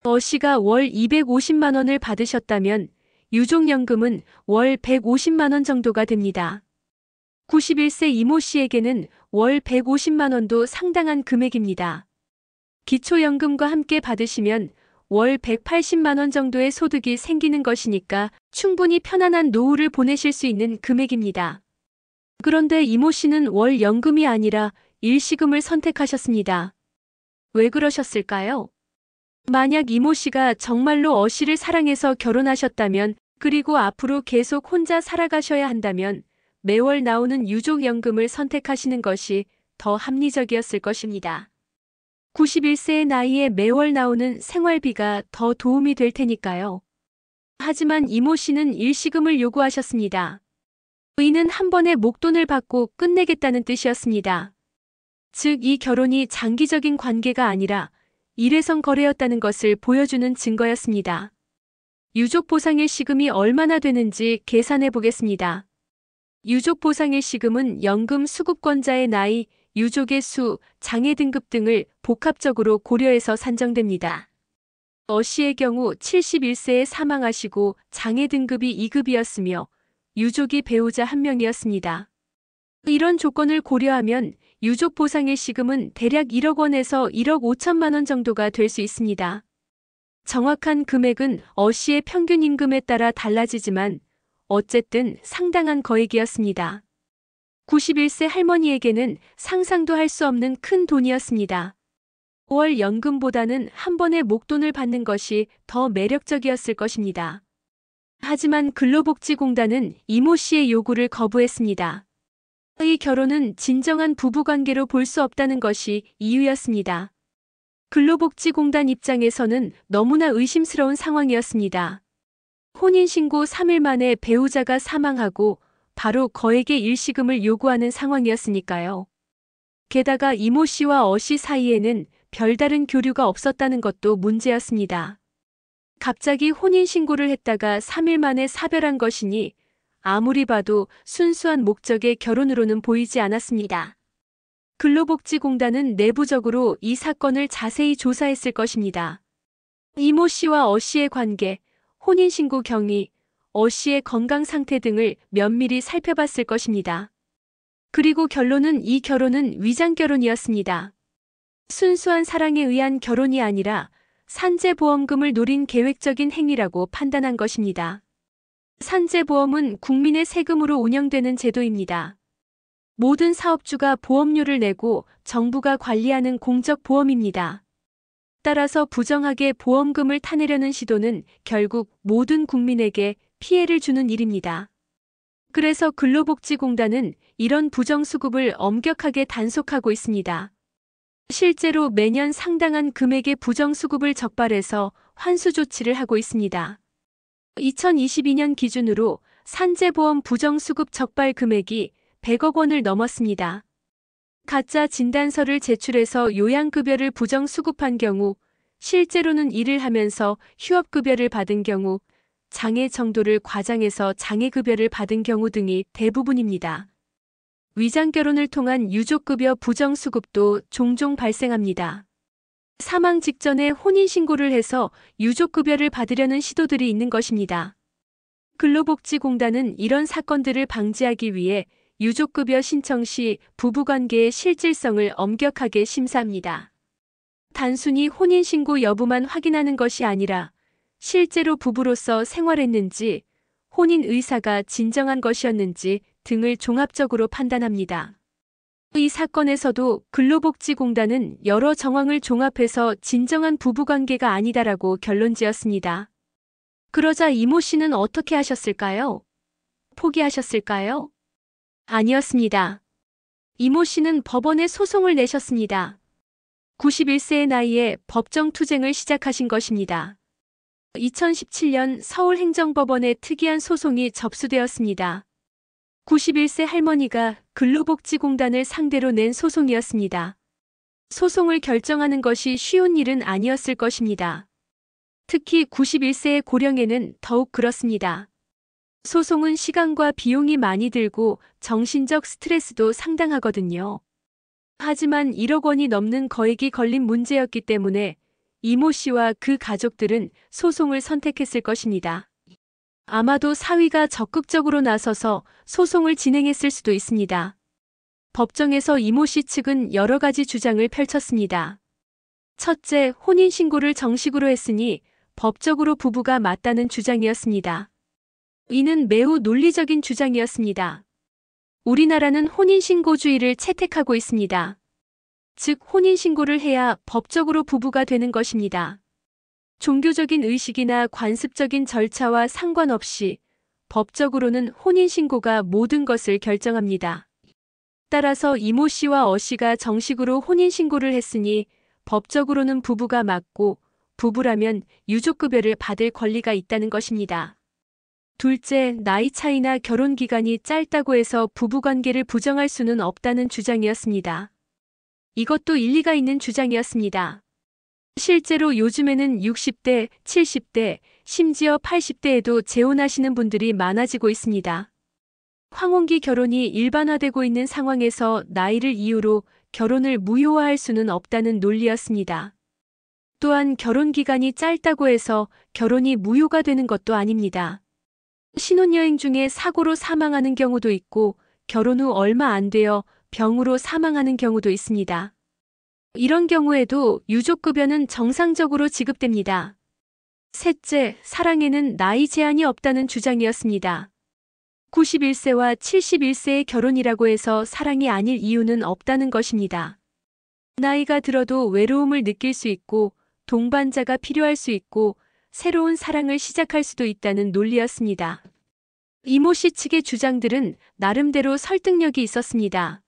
어씨가 월 250만 원을 받으셨다면 유족연금은 월 150만 원 정도가 됩니다. 91세 이모 씨에게는 월 150만 원도 상당한 금액입니다. 기초연금과 함께 받으시면 월 180만 원 정도의 소득이 생기는 것이니까 충분히 편안한 노후를 보내실 수 있는 금액입니다. 그런데 이모 씨는 월 연금이 아니라 일시금을 선택하셨습니다. 왜 그러셨을까요? 만약 이모 씨가 정말로 어씨를 사랑해서 결혼하셨다면 그리고 앞으로 계속 혼자 살아가셔야 한다면 매월 나오는 유족연금을 선택하시는 것이 더 합리적이었을 것입니다. 91세의 나이에 매월 나오는 생활비가 더 도움이 될 테니까요. 하지만 이모 씨는 일시금을 요구하셨습니다. 이는 한 번에 목돈을 받고 끝내겠다는 뜻이었습니다. 즉, 이 결혼이 장기적인 관계가 아니라 일회성 거래였다는 것을 보여주는 증거였습니다. 유족보상의 시금이 얼마나 되는지 계산해 보겠습니다. 유족보상의 시금은 연금 수급권자의 나이, 유족의 수, 장애 등급 등을 복합적으로 고려해서 산정됩니다. 어씨의 경우 71세에 사망하시고 장애 등급이 2급이었으며 유족이 배우자 1명이었습니다. 이런 조건을 고려하면 유족 보상의 시금은 대략 1억 원에서 1억 5천만 원 정도가 될 수 있습니다. 정확한 금액은 어씨의 평균 임금에 따라 달라지지만 어쨌든 상당한 거액이었습니다. 91세 할머니에게는 상상도 할 수 없는 큰 돈이었습니다. 월 연금보다는 한 번에 목돈을 받는 것이 더 매력적이었을 것입니다. 하지만 근로복지공단은 이모 씨의 요구를 거부했습니다. 이 결혼은 진정한 부부관계로 볼 수 없다는 것이 이유였습니다. 근로복지공단 입장에서는 너무나 의심스러운 상황이었습니다. 혼인신고 3일 만에 배우자가 사망하고 바로 거액의 일시금을 요구하는 상황이었으니까요. 게다가 이모 씨와 어씨 사이에는 별다른 교류가 없었다는 것도 문제였습니다. 갑자기 혼인신고를 했다가 3일 만에 사별한 것이니 아무리 봐도 순수한 목적의 결혼으로는 보이지 않았습니다. 근로복지공단은 내부적으로 이 사건을 자세히 조사했을 것입니다. 이모 씨와 어씨의 관계, 혼인신고 경위, 어씨의 건강 상태 등을 면밀히 살펴봤을 것입니다. 그리고 결론은 이 결혼은 위장결혼이었습니다. 순수한 사랑에 의한 결혼이 아니라 산재보험금을 노린 계획적인 행위라고 판단한 것입니다. 산재보험은 국민의 세금으로 운영되는 제도입니다. 모든 사업주가 보험료를 내고 정부가 관리하는 공적 보험입니다. 따라서 부정하게 보험금을 타내려는 시도는 결국 모든 국민에게 피해를 주는 일입니다. 그래서 근로복지공단은 이런 부정수급을 엄격하게 단속하고 있습니다. 실제로 매년 상당한 금액의 부정수급을 적발해서 환수 조치를 하고 있습니다. 2022년 기준으로 산재보험 부정수급 적발 금액이 100억 원을 넘었습니다. 가짜 진단서를 제출해서 요양급여를 부정수급한 경우, 실제로는 일을 하면서 휴업급여를 받은 경우, 장애 정도를 과장해서 장애급여를 받은 경우 등이 대부분입니다. 위장결혼을 통한 유족급여 부정수급도 종종 발생합니다. 사망 직전에 혼인신고를 해서 유족급여를 받으려는 시도들이 있는 것입니다. 근로복지공단은 이런 사건들을 방지하기 위해 유족급여 신청 시 부부관계의 실질성을 엄격하게 심사합니다. 단순히 혼인신고 여부만 확인하는 것이 아니라 실제로 부부로서 생활했는지, 혼인 의사가 진정한 것이었는지 등을 종합적으로 판단합니다. 이 사건에서도 근로복지공단은 여러 정황을 종합해서 진정한 부부관계가 아니다라고 결론지었습니다. 그러자 이모 씨는 어떻게 하셨을까요? 포기하셨을까요? 아니었습니다. 이모 씨는 법원에 소송을 내셨습니다. 91세의 나이에 법정 투쟁을 시작하신 것입니다. 2017년 서울행정법원에 특이한 소송이 접수되었습니다. 91세 할머니가 근로복지공단을 상대로 낸 소송이었습니다. 소송을 결정하는 것이 쉬운 일은 아니었을 것입니다. 특히 91세의 고령에는 더욱 그렇습니다. 소송은 시간과 비용이 많이 들고 정신적 스트레스도 상당하거든요. 하지만 1억 원이 넘는 거액이 걸린 문제였기 때문에 이모 씨와 그 가족들은 소송을 선택했을 것입니다. 아마도 사위가 적극적으로 나서서 소송을 진행했을 수도 있습니다. 법정에서 이모 씨 측은 여러 가지 주장을 펼쳤습니다. 첫째, 혼인신고를 정식으로 했으니 법적으로 부부가 맞다는 주장이었습니다. 이는 매우 논리적인 주장이었습니다. 우리나라는 혼인신고주의를 채택하고 있습니다. 즉, 혼인신고를 해야 법적으로 부부가 되는 것입니다. 종교적인 의식이나 관습적인 절차와 상관없이 법적으로는 혼인신고가 모든 것을 결정합니다. 따라서 이모 씨와 어 씨가 정식으로 혼인신고를 했으니 법적으로는 부부가 맞고 부부라면 유족급여를 받을 권리가 있다는 것입니다. 둘째, 나이 차이나 결혼 기간이 짧다고 해서 부부관계를 부정할 수는 없다는 주장이었습니다. 이것도 일리가 있는 주장이었습니다. 실제로 요즘에는 60대, 70대, 심지어 80대에도 재혼하시는 분들이 많아지고 있습니다. 황혼기 결혼이 일반화되고 있는 상황에서 나이를 이유로 결혼을 무효화할 수는 없다는 논리였습니다. 또한 결혼 기간이 짧다고 해서 결혼이 무효가 되는 것도 아닙니다. 신혼여행 중에 사고로 사망하는 경우도 있고 결혼 후 얼마 안 되어 병으로 사망하는 경우도 있습니다. 이런 경우에도 유족급여는 정상적으로 지급됩니다. 셋째, 사랑에는 나이 제한이 없다는 주장이었습니다. 91세와 71세의 결혼이라고 해서 사랑이 아닐 이유는 없다는 것입니다. 나이가 들어도 외로움을 느낄 수 있고 동반자가 필요할 수 있고 새로운 사랑을 시작할 수도 있다는 논리였습니다. 이모 씨 측의 주장들은 나름대로 설득력이 있었습니다.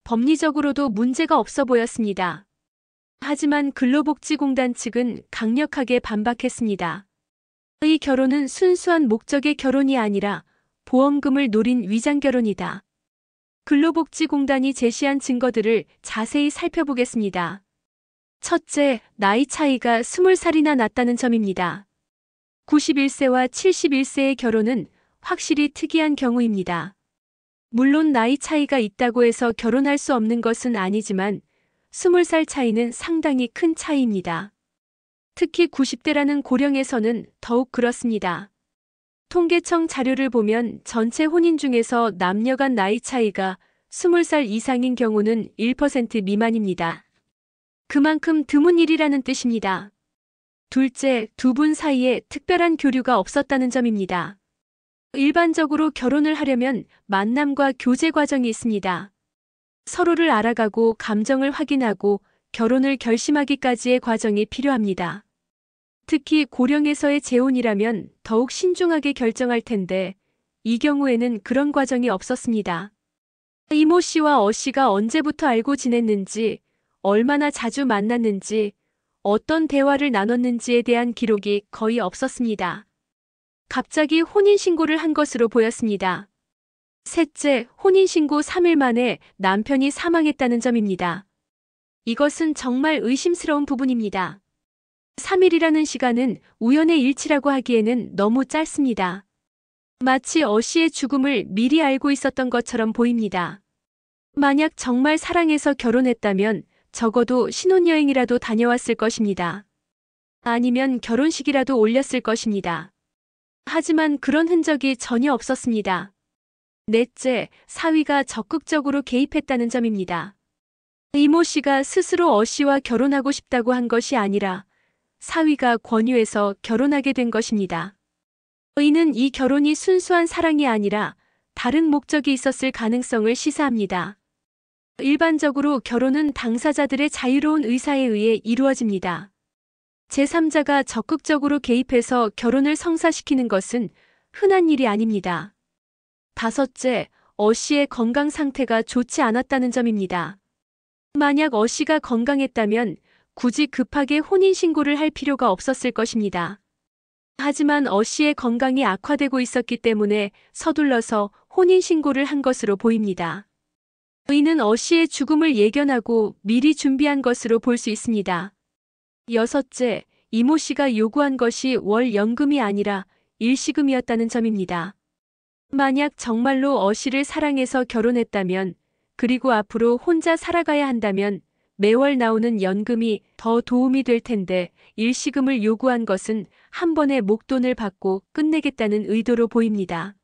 법리적으로도 문제가 없어 보였습니다. 하지만 근로복지공단 측은 강력하게 반박했습니다. 이 결혼은 순수한 목적의 결혼이 아니라 보험금을 노린 위장결혼이다. 근로복지공단이 제시한 증거들을 자세히 살펴보겠습니다. 첫째, 나이 차이가 20살이나 났다는 점입니다. 91세와 71세의 결혼은 확실히 특이한 경우입니다. 물론 나이 차이가 있다고 해서 결혼할 수 없는 것은 아니지만 20살 차이는 상당히 큰 차이입니다. 특히 90대라는 고령에서는 더욱 그렇습니다. 통계청 자료를 보면 전체 혼인 중에서 남녀 간 나이 차이가 20살 이상인 경우는 1% 미만입니다. 그만큼 드문 일이라는 뜻입니다. 둘째, 두 분 사이에 특별한 교류가 없었다는 점입니다. 일반적으로 결혼을 하려면 만남과 교제 과정이 있습니다. 서로를 알아가고 감정을 확인하고 결혼을 결심하기까지의 과정이 필요합니다. 특히 고령에서의 재혼이라면 더욱 신중하게 결정할 텐데 이 경우에는 그런 과정이 없었습니다. 이모 씨와 어 씨가 언제부터 알고 지냈는지, 얼마나 자주 만났는지, 어떤 대화를 나눴는지에 대한 기록이 거의 없었습니다. 갑자기 혼인신고를 한 것으로 보였습니다. 셋째, 혼인신고 3일 만에 남편이 사망했다는 점입니다. 이것은 정말 의심스러운 부분입니다. 3일이라는 시간은 우연의 일치라고 하기에는 너무 짧습니다. 마치 어 씨의 죽음을 미리 알고 있었던 것처럼 보입니다. 만약 정말 사랑해서 결혼했다면 적어도 신혼여행이라도 다녀왔을 것입니다. 아니면 결혼식이라도 올렸을 것입니다. 하지만 그런 흔적이 전혀 없었습니다. 넷째, 사위가 적극적으로 개입했다는 점입니다. 이모 씨가 스스로 어 씨와 결혼하고 싶다고 한 것이 아니라 사위가 권유해서 결혼하게 된 것입니다. 이는 이 결혼이 순수한 사랑이 아니라 다른 목적이 있었을 가능성을 시사합니다. 일반적으로 결혼은 당사자들의 자유로운 의사에 의해 이루어집니다. 제3자가 적극적으로 개입해서 결혼을 성사시키는 것은 흔한 일이 아닙니다. 다섯째, 어 씨의 건강 상태가 좋지 않았다는 점입니다. 만약 어 씨가 건강했다면 굳이 급하게 혼인신고를 할 필요가 없었을 것입니다. 하지만 어 씨의 건강이 악화되고 있었기 때문에 서둘러서 혼인신고를 한 것으로 보입니다. 이는 어 씨의 죽음을 예견하고 미리 준비한 것으로 볼 수 있습니다. 여섯째, 이모 씨가 요구한 것이 월 연금이 아니라 일시금이었다는 점입니다. 만약 정말로 어 씨를 사랑해서 결혼했다면, 그리고 앞으로 혼자 살아가야 한다면 매월 나오는 연금이 더 도움이 될 텐데 일시금을 요구한 것은 한 번에 목돈을 받고 끝내겠다는 의도로 보입니다.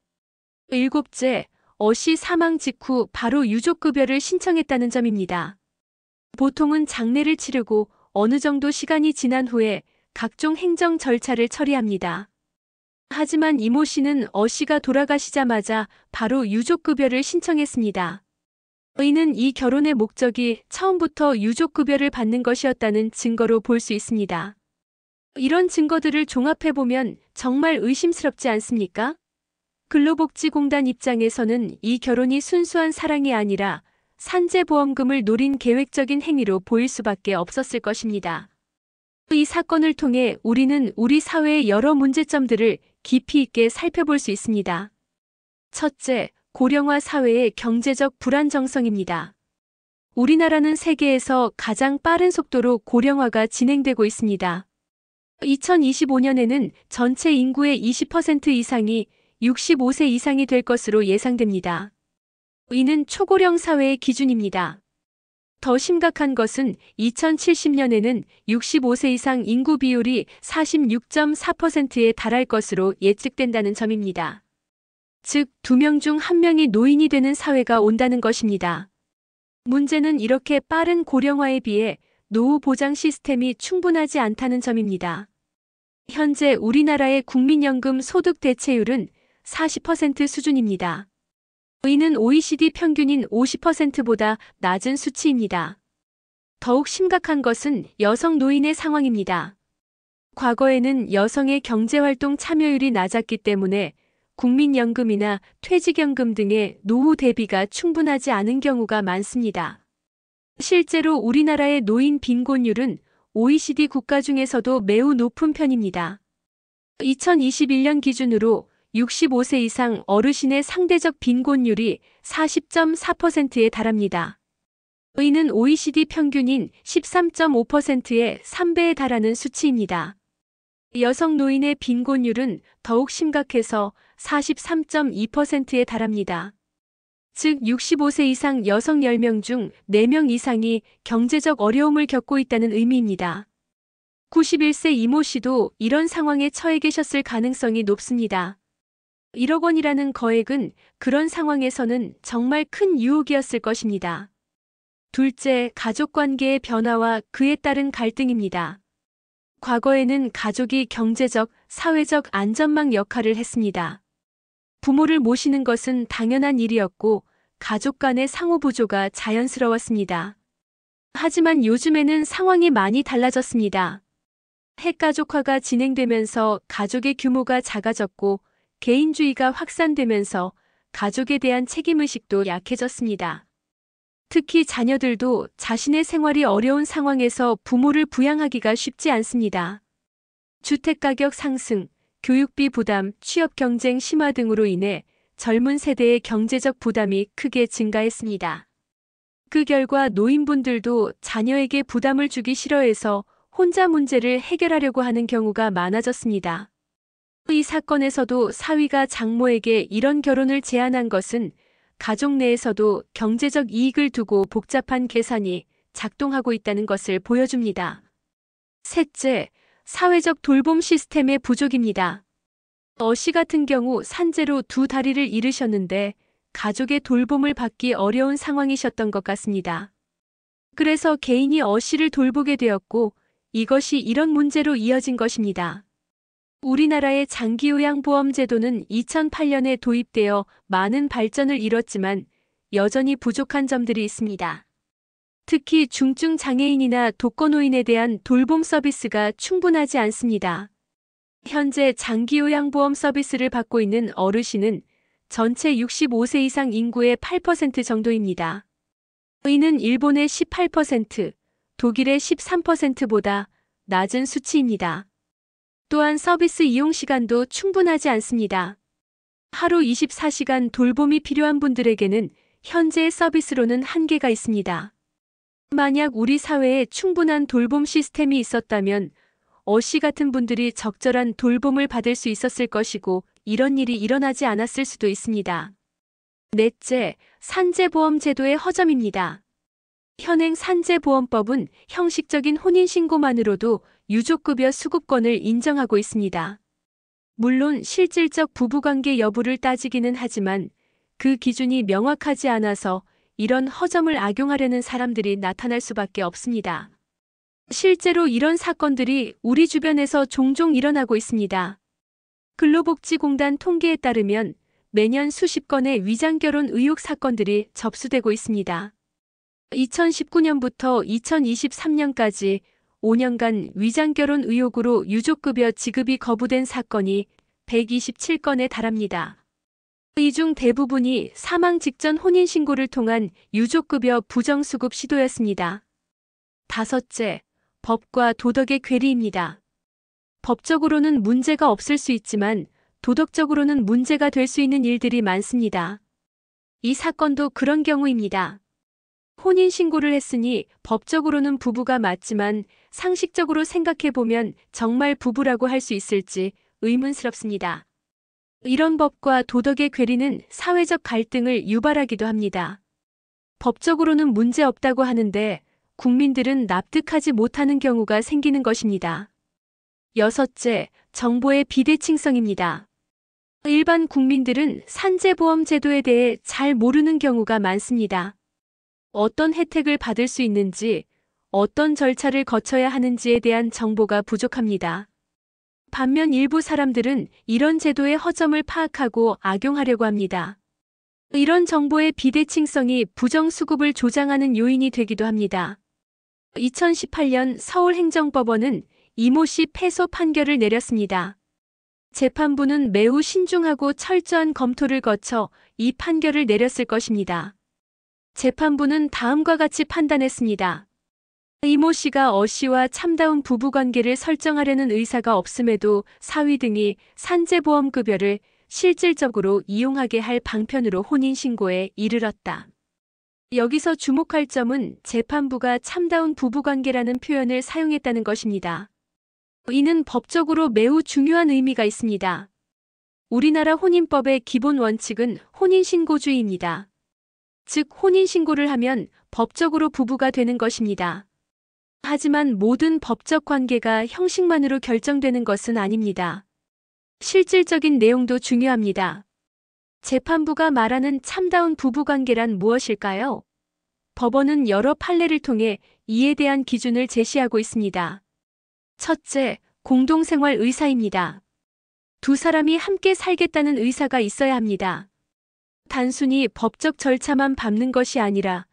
일곱째, 어 씨 사망 직후 바로 유족급여를 신청했다는 점입니다. 보통은 장례를 치르고 어느 정도 시간이 지난 후에 각종 행정 절차를 처리합니다. 하지만 이모 씨는 어 씨가 돌아가시자마자 바로 유족급여를 신청했습니다. 이는 이 결혼의 목적이 처음부터 유족급여를 받는 것이었다는 증거로 볼 수 있습니다. 이런 증거들을 종합해보면 정말 의심스럽지 않습니까? 근로복지공단 입장에서는 이 결혼이 순수한 사랑이 아니라 산재보험금을 노린 계획적인 행위로 보일 수밖에 없었을 것입니다. 이 사건을 통해 우리는 우리 사회의 여러 문제점들을 깊이 있게 살펴볼 수 있습니다. 첫째, 고령화 사회의 경제적 불안정성입니다. 우리나라는 세계에서 가장 빠른 속도로 고령화가 진행되고 있습니다. 2025년에는 전체 인구의 20% 이상이 65세 이상이 될 것으로 예상됩니다. 이는 초고령 사회의 기준입니다. 더 심각한 것은 2070년에는 65세 이상 인구 비율이 46.4%에 달할 것으로 예측된다는 점입니다. 즉, 2명 중 1명이 노인이 되는 사회가 온다는 것입니다. 문제는 이렇게 빠른 고령화에 비해 노후 보장 시스템이 충분하지 않다는 점입니다. 현재 우리나라의 국민연금 소득 대체율은 40% 수준입니다. 이는 OECD 평균인 50%보다 낮은 수치입니다. 더욱 심각한 것은 여성 노인의 상황입니다. 과거에는 여성의 경제활동 참여율이 낮았기 때문에 국민연금이나 퇴직연금 등의 노후 대비가 충분하지 않은 경우가 많습니다. 실제로 우리나라의 노인 빈곤율은 OECD 국가 중에서도 매우 높은 편입니다. 2021년 기준으로 65세 이상 어르신의 상대적 빈곤율이 40.4%에 달합니다. 이는 OECD 평균인 13.5%의 3배에 달하는 수치입니다. 여성 노인의 빈곤율은 더욱 심각해서 43.2%에 달합니다. 즉 65세 이상 여성 10명 중 4명 이상이 경제적 어려움을 겪고 있다는 의미입니다. 91세 이모 씨도 이런 상황에 처해 계셨을 가능성이 높습니다. 1억 원이라는 거액은 그런 상황에서는 정말 큰 유혹이었을 것입니다. 둘째, 가족관계의 변화와 그에 따른 갈등입니다. 과거에는 가족이 경제적, 사회적 안전망 역할을 했습니다. 부모를 모시는 것은 당연한 일이었고 가족 간의 상호부조가 자연스러웠습니다. 하지만 요즘에는 상황이 많이 달라졌습니다. 핵가족화가 진행되면서 가족의 규모가 작아졌고 개인주의가 확산되면서 가족에 대한 책임의식도 약해졌습니다. 특히 자녀들도 자신의 생활이 어려운 상황에서 부모를 부양하기가 쉽지 않습니다. 주택가격 상승, 교육비 부담, 취업 경쟁 심화 등으로 인해 젊은 세대의 경제적 부담이 크게 증가했습니다. 그 결과 노인분들도 자녀에게 부담을 주기 싫어해서 혼자 문제를 해결하려고 하는 경우가 많아졌습니다. 이 사건에서도 사위가 장모에게 이런 결혼을 제안한 것은 가족 내에서도 경제적 이익을 두고 복잡한 계산이 작동하고 있다는 것을 보여줍니다. 셋째, 사회적 돌봄 시스템의 부족입니다. 어씨 같은 경우 산재로 두 다리를 잃으셨는데 가족의 돌봄을 받기 어려운 상황이셨던 것 같습니다. 그래서 개인이 어씨를 돌보게 되었고 이것이 이런 문제로 이어진 것입니다. 우리나라의 장기요양보험제도는 2008년에 도입되어 많은 발전을 이뤘지만 여전히 부족한 점들이 있습니다. 특히 중증 장애인이나 독거노인에 대한 돌봄 서비스가 충분하지 않습니다. 현재 장기요양보험 서비스를 받고 있는 어르신은 전체 65세 이상 인구의 8% 정도입니다. 이는 일본의 18%, 독일의 13%보다 낮은 수치입니다. 또한 서비스 이용 시간도 충분하지 않습니다. 하루 24시간 돌봄이 필요한 분들에게는 현재의 서비스로는 한계가 있습니다. 만약 우리 사회에 충분한 돌봄 시스템이 있었다면 어씨 같은 분들이 적절한 돌봄을 받을 수 있었을 것이고 이런 일이 일어나지 않았을 수도 있습니다. 넷째, 산재보험 제도의 허점입니다. 현행 산재보험법은 형식적인 혼인신고만으로도 유족급여 수급권을 인정하고 있습니다. 물론 실질적 부부관계 여부를 따지기는 하지만 그 기준이 명확하지 않아서 이런 허점을 악용하려는 사람들이 나타날 수밖에 없습니다. 실제로 이런 사건들이 우리 주변에서 종종 일어나고 있습니다. 근로복지공단 통계에 따르면 매년 수십 건의 위장결혼 의혹 사건들이 접수되고 있습니다. 2019년부터 2023년까지 5년간 위장결혼 의혹으로 유족급여 지급이 거부된 사건이 127건에 달합니다. 이 중 대부분이 사망 직전 혼인신고를 통한 유족급여 부정수급 시도였습니다. 다섯째, 법과 도덕의 괴리입니다. 법적으로는 문제가 없을 수 있지만 도덕적으로는 문제가 될 수 있는 일들이 많습니다. 이 사건도 그런 경우입니다. 혼인신고를 했으니 법적으로는 부부가 맞지만 상식적으로 생각해보면 정말 부부라고 할 수 있을지 의문스럽습니다. 이런 법과 도덕의 괴리는 사회적 갈등을 유발하기도 합니다. 법적으로는 문제 없다고 하는데 국민들은 납득하지 못하는 경우가 생기는 것입니다. 여섯째, 정보의 비대칭성입니다. 일반 국민들은 산재보험 제도에 대해 잘 모르는 경우가 많습니다. 어떤 혜택을 받을 수 있는지, 어떤 절차를 거쳐야 하는지에 대한 정보가 부족합니다. 반면 일부 사람들은 이런 제도의 허점을 파악하고 악용하려고 합니다. 이런 정보의 비대칭성이 부정수급을 조장하는 요인이 되기도 합니다. 2018년 서울행정법원은 이모 씨 패소 판결을 내렸습니다. 재판부는 매우 신중하고 철저한 검토를 거쳐 이 판결을 내렸을 것입니다. 재판부는 다음과 같이 판단했습니다. 이모 씨가 어 씨와 참다운 부부관계를 설정하려는 의사가 없음에도 사위 등이 산재보험급여를 실질적으로 이용하게 할 방편으로 혼인신고에 이르렀다. 여기서 주목할 점은 재판부가 참다운 부부관계라는 표현을 사용했다는 것입니다. 이는 법적으로 매우 중요한 의미가 있습니다. 우리나라 혼인법의 기본 원칙은 혼인신고주의입니다. 즉 혼인신고를 하면 법적으로 부부가 되는 것입니다. 하지만 모든 법적 관계가 형식만으로 결정되는 것은 아닙니다. 실질적인 내용도 중요합니다. 재판부가 말하는 참다운 부부관계란 무엇일까요? 법원은 여러 판례를 통해 이에 대한 기준을 제시하고 있습니다. 첫째, 공동생활 의사입니다. 두 사람이 함께 살겠다는 의사가 있어야 합니다. 단순히 법적 절차만 밟는 것이 아니라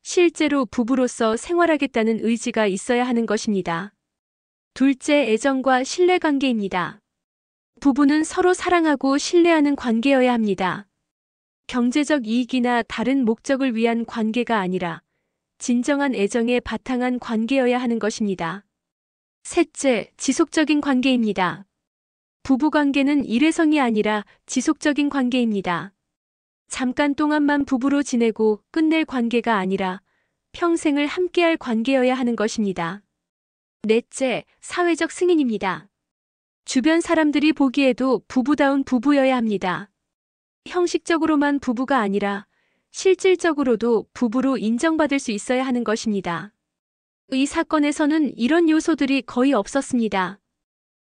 실제로 부부로서 생활하겠다는 의지가 있어야 하는 것입니다. 둘째, 애정과 신뢰관계입니다. 부부는 서로 사랑하고 신뢰하는 관계여야 합니다. 경제적 이익이나 다른 목적을 위한 관계가 아니라 진정한 애정에 바탕한 관계여야 하는 것입니다. 셋째, 지속적인 관계입니다. 부부관계는 일회성이 아니라 지속적인 관계입니다. 잠깐 동안만 부부로 지내고 끝낼 관계가 아니라 평생을 함께할 관계여야 하는 것입니다. 넷째, 사회적 승인입니다. 주변 사람들이 보기에도 부부다운 부부여야 합니다. 형식적으로만 부부가 아니라 실질적으로도 부부로 인정받을 수 있어야 하는 것입니다. 이 사건에서는 이런 요소들이 거의 없었습니다.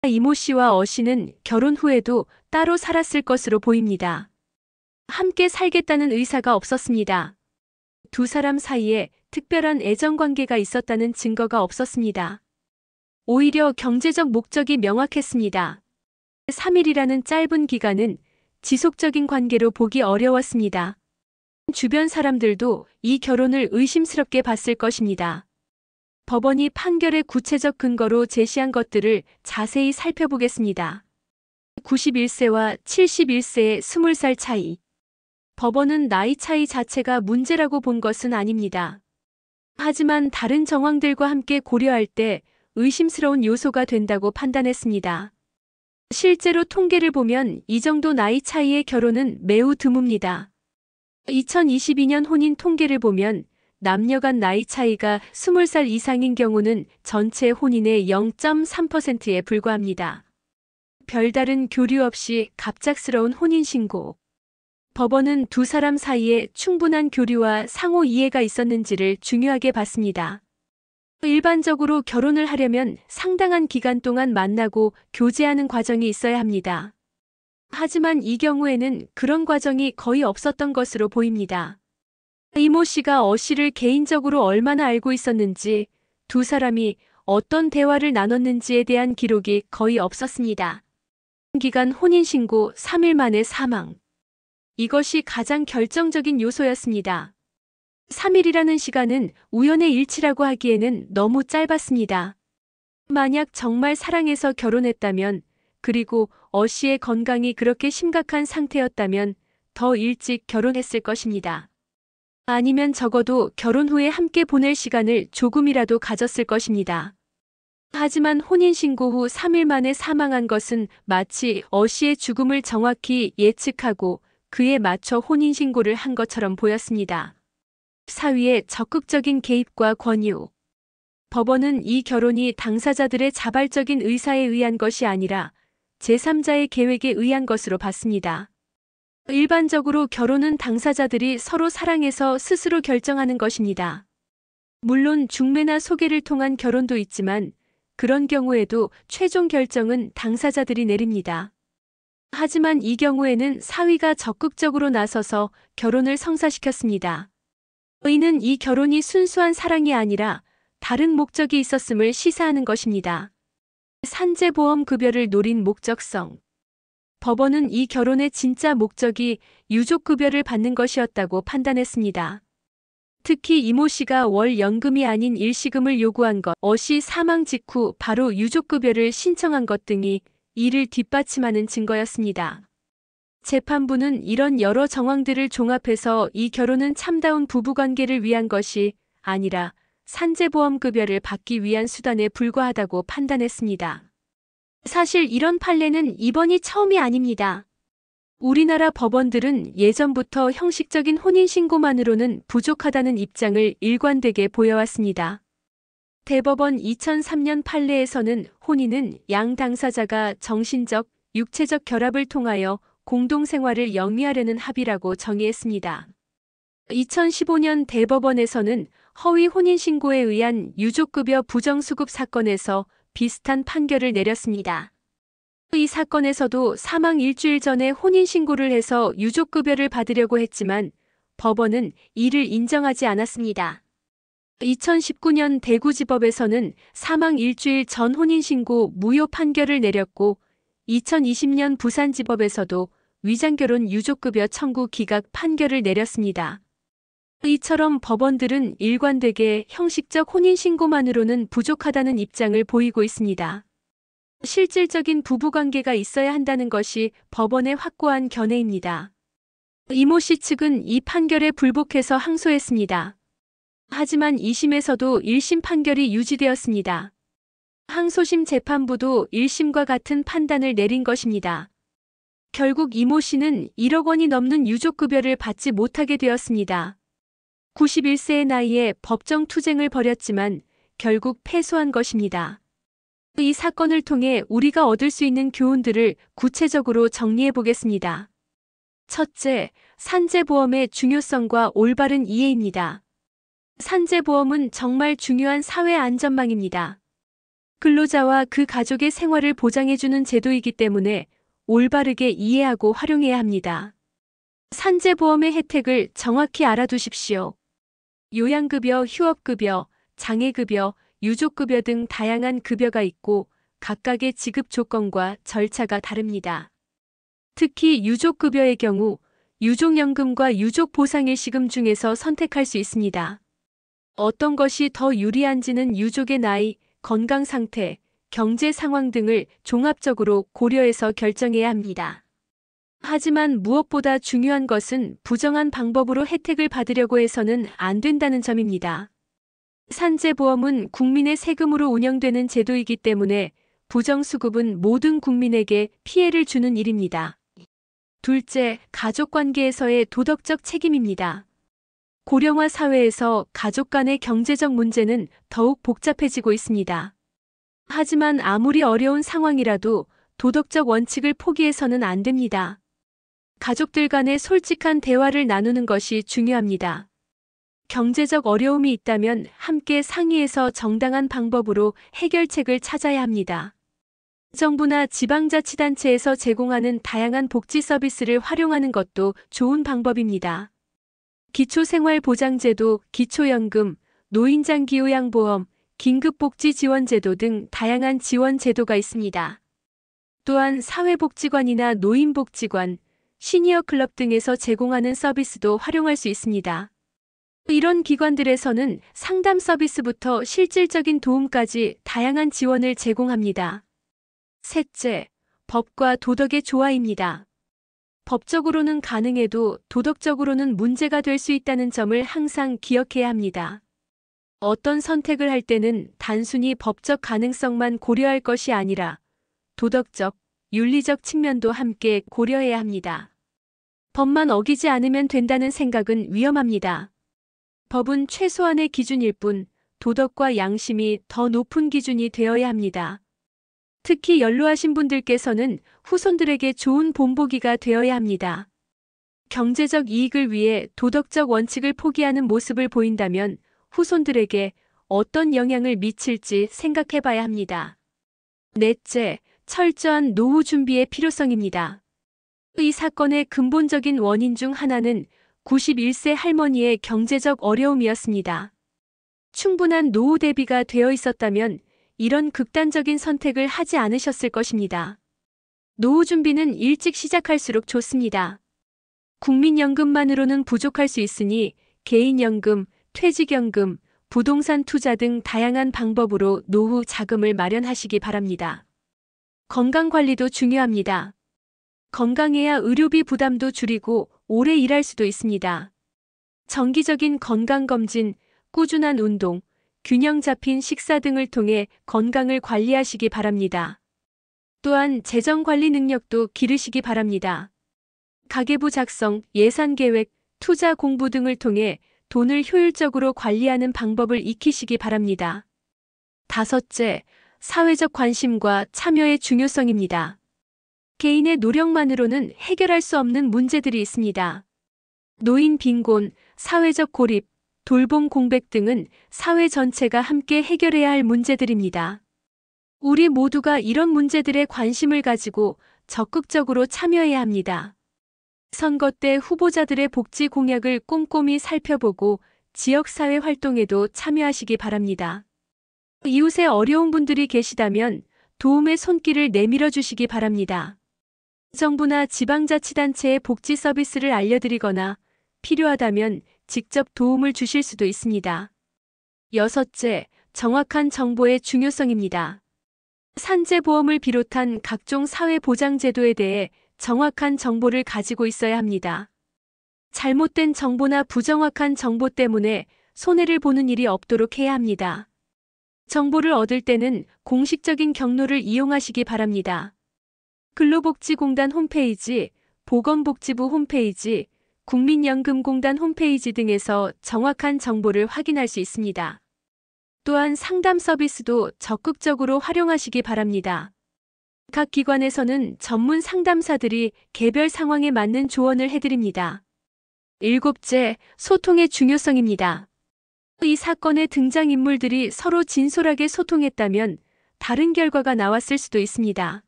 이모 씨와 어 씨는 결혼 후에도 따로 살았을 것으로 보입니다. 함께 살겠다는 의사가 없었습니다. 두 사람 사이에 특별한 애정 관계가 있었다는 증거가 없었습니다. 오히려 경제적 목적이 명확했습니다. 3일이라는 짧은 기간은 지속적인 관계로 보기 어려웠습니다. 주변 사람들도 이 결혼을 의심스럽게 봤을 것입니다. 법원이 판결의 구체적 근거로 제시한 것들을 자세히 살펴보겠습니다. 91세와 71세의 20살 차이. 법원은 나이 차이 자체가 문제라고 본 것은 아닙니다. 하지만 다른 정황들과 함께 고려할 때 의심스러운 요소가 된다고 판단했습니다. 실제로 통계를 보면 이 정도 나이 차이의 결혼은 매우 드뭅니다. 2022년 혼인 통계를 보면 남녀 간 나이 차이가 20살 이상인 경우는 전체 혼인의 0.3%에 불과합니다. 별다른 교류 없이 갑작스러운 혼인신고. 법원은 두 사람 사이에 충분한 교류와 상호 이해가 있었는지를 중요하게 봤습니다. 일반적으로 결혼을 하려면 상당한 기간 동안 만나고 교제하는 과정이 있어야 합니다. 하지만 이 경우에는 그런 과정이 거의 없었던 것으로 보입니다. 이모 씨가 어 씨를 개인적으로 얼마나 알고 있었는지, 두 사람이 어떤 대화를 나눴는지에 대한 기록이 거의 없었습니다. 기간 혼인신고 3일 만에 사망. 이것이 가장 결정적인 요소였습니다. 3일이라는 시간은 우연의 일치라고 하기에는 너무 짧았습니다. 만약 정말 사랑해서 결혼했다면, 그리고 어 씨의 건강이 그렇게 심각한 상태였다면 더 일찍 결혼했을 것입니다. 아니면 적어도 결혼 후에 함께 보낼 시간을 조금이라도 가졌을 것입니다. 하지만 혼인신고 후 3일 만에 사망한 것은 마치 어 씨의 죽음을 정확히 예측하고 그에 맞춰 혼인신고를 한 것처럼 보였습니다. 사위의 적극적인 개입과 권유. 법원은 이 결혼이 당사자들의 자발적인 의사에 의한 것이 아니라 제3자의 계획에 의한 것으로 봤습니다. 일반적으로 결혼은 당사자들이 서로 사랑해서 스스로 결정하는 것입니다. 물론 중매나 소개를 통한 결혼도 있지만 그런 경우에도 최종 결정은 당사자들이 내립니다. 하지만 이 경우에는 사위가 적극적으로 나서서 결혼을 성사시켰습니다. 이는 이 결혼이 순수한 사랑이 아니라 다른 목적이 있었음을 시사하는 것입니다. 산재보험급여를 노린 목적성. 법원은 이 결혼의 진짜 목적이 유족급여를 받는 것이었다고 판단했습니다. 특히 이모 씨가 월 연금이 아닌 일시금을 요구한 것, 어 씨 사망 직후 바로 유족급여를 신청한 것 등이 이를 뒷받침하는 증거였습니다. 재판부는 이런 여러 정황들을 종합해서 이 결혼은 참다운 부부관계를 위한 것이 아니라 산재보험급여를 받기 위한 수단에 불과하다고 판단했습니다. 사실 이런 판례는 이번이 처음이 아닙니다. 우리나라 법원들은 예전부터 형식적인 혼인신고만으로는 부족하다는 입장을 일관되게 보여왔습니다. 대법원 2003년 판례에서는 혼인은 양 당사자가 정신적, 육체적 결합을 통하여 공동생활을 영위하려는 합의라고 정의했습니다. 2015년 대법원에서는 허위 혼인신고에 의한 유족급여 부정수급 사건에서 비슷한 판결을 내렸습니다. 이 사건에서도 사망 일주일 전에 혼인신고를 해서 유족급여를 받으려고 했지만 법원은 이를 인정하지 않았습니다. 2019년 대구지법에서는 사망 일주일 전 혼인신고 무효 판결을 내렸고 2020년 부산지법에서도 위장결혼 유족급여 청구 기각 판결을 내렸습니다. 이처럼 법원들은 일관되게 형식적 혼인신고만으로는 부족하다는 입장을 보이고 있습니다. 실질적인 부부관계가 있어야 한다는 것이 법원의 확고한 견해입니다. 이모 씨 측은 이 판결에 불복해서 항소했습니다. 하지만 2심에서도 1심 판결이 유지되었습니다. 항소심 재판부도 1심과 같은 판단을 내린 것입니다. 결국 이모 씨는 1억 원이 넘는 유족급여를 받지 못하게 되었습니다. 91세의 나이에 법정 투쟁을 벌였지만 결국 패소한 것입니다. 이 사건을 통해 우리가 얻을 수 있는 교훈들을 구체적으로 정리해 보겠습니다. 첫째, 산재보험의 중요성과 올바른 이해입니다. 산재보험은 정말 중요한 사회 안전망입니다. 근로자와 그 가족의 생활을 보장해주는 제도이기 때문에 올바르게 이해하고 활용해야 합니다. 산재보험의 혜택을 정확히 알아두십시오. 요양급여, 휴업급여, 장애급여, 유족급여 등 다양한 급여가 있고 각각의 지급 조건과 절차가 다릅니다. 특히 유족급여의 경우 유족연금과 유족보상일시금 중에서 선택할 수 있습니다. 어떤 것이 더 유리한지는 유족의 나이, 건강 상태, 경제 상황 등을 종합적으로 고려해서 결정해야 합니다. 하지만 무엇보다 중요한 것은 부정한 방법으로 혜택을 받으려고 해서는 안 된다는 점입니다. 산재보험은 국민의 세금으로 운영되는 제도이기 때문에 부정수급은 모든 국민에게 피해를 주는 일입니다. 둘째, 가족관계에서의 도덕적 책임입니다. 고령화 사회에서 가족 간의 경제적 문제는 더욱 복잡해지고 있습니다. 하지만 아무리 어려운 상황이라도 도덕적 원칙을 포기해서는 안 됩니다. 가족들 간의 솔직한 대화를 나누는 것이 중요합니다. 경제적 어려움이 있다면 함께 상의해서 정당한 방법으로 해결책을 찾아야 합니다. 정부나 지방자치단체에서 제공하는 다양한 복지 서비스를 활용하는 것도 좋은 방법입니다. 기초생활보장제도, 기초연금, 노인장기요양보험, 긴급복지지원제도 등 다양한 지원제도가 있습니다. 또한 사회복지관이나 노인복지관, 시니어클럽 등에서 제공하는 서비스도 활용할 수 있습니다. 이런 기관들에서는 상담 서비스부터 실질적인 도움까지 다양한 지원을 제공합니다. 셋째, 법과 도덕의 조화입니다. 법적으로는 가능해도 도덕적으로는 문제가 될 수 있다는 점을 항상 기억해야 합니다. 어떤 선택을 할 때는 단순히 법적 가능성만 고려할 것이 아니라 도덕적, 윤리적 측면도 함께 고려해야 합니다. 법만 어기지 않으면 된다는 생각은 위험합니다. 법은 최소한의 기준일 뿐 도덕과 양심이 더 높은 기준이 되어야 합니다. 특히 연로하신 분들께서는 후손들에게 좋은 본보기가 되어야 합니다. 경제적 이익을 위해 도덕적 원칙을 포기하는 모습을 보인다면 후손들에게 어떤 영향을 미칠지 생각해 봐야 합니다. 넷째, 철저한 노후 준비의 필요성입니다. 이 사건의 근본적인 원인 중 하나는 91세 할머니의 경제적 어려움이었습니다. 충분한 노후 대비가 되어 있었다면 이런 극단적인 선택을 하지 않으셨을 것입니다. 노후 준비는 일찍 시작할수록 좋습니다. 국민연금만으로는 부족할 수 있으니 개인연금, 퇴직연금, 부동산 투자 등 다양한 방법으로 노후 자금을 마련하시기 바랍니다. 건강관리도 중요합니다. 건강해야 의료비 부담도 줄이고 오래 일할 수도 있습니다. 정기적인 건강검진, 꾸준한 운동, 균형 잡힌 식사 등을 통해 건강을 관리하시기 바랍니다. 또한 재정관리 능력도 기르시기 바랍니다. 가계부 작성, 예산계획, 투자 공부 등을 통해 돈을 효율적으로 관리하는 방법을 익히시기 바랍니다. 다섯째, 사회적 관심과 참여의 중요성입니다. 개인의 노력만으로는 해결할 수 없는 문제들이 있습니다. 노인 빈곤, 사회적 고립, 돌봄 공백 등은 사회 전체가 함께 해결해야 할 문제들입니다. 우리 모두가 이런 문제들에 관심을 가지고 적극적으로 참여해야 합니다. 선거 때 후보자들의 복지 공약을 꼼꼼히 살펴보고 지역사회 활동에도 참여하시기 바랍니다. 이웃에 어려운 분들이 계시다면 도움의 손길을 내밀어 주시기 바랍니다. 정부나 지방자치단체의 복지 서비스를 알려드리거나 필요하다면 직접 도움을 주실 수도 있습니다. 여섯째, 정확한 정보의 중요성입니다. 산재보험을 비롯한 각종 사회보장제도에 대해 정확한 정보를 가지고 있어야 합니다. 잘못된 정보나 부정확한 정보 때문에 손해를 보는 일이 없도록 해야 합니다. 정보를 얻을 때는 공식적인 경로를 이용하시기 바랍니다. 근로복지공단 홈페이지, 보건복지부 홈페이지, 국민연금공단 홈페이지 등에서 정확한 정보를 확인할 수 있습니다. 또한 상담 서비스도 적극적으로 활용하시기 바랍니다. 각 기관에서는 전문 상담사들이 개별 상황에 맞는 조언을 해드립니다. 일곱째, 소통의 중요성입니다. 이 사건의 등장인물들이 서로 진솔하게 소통했다면 다른 결과가 나왔을 수도 있습니다.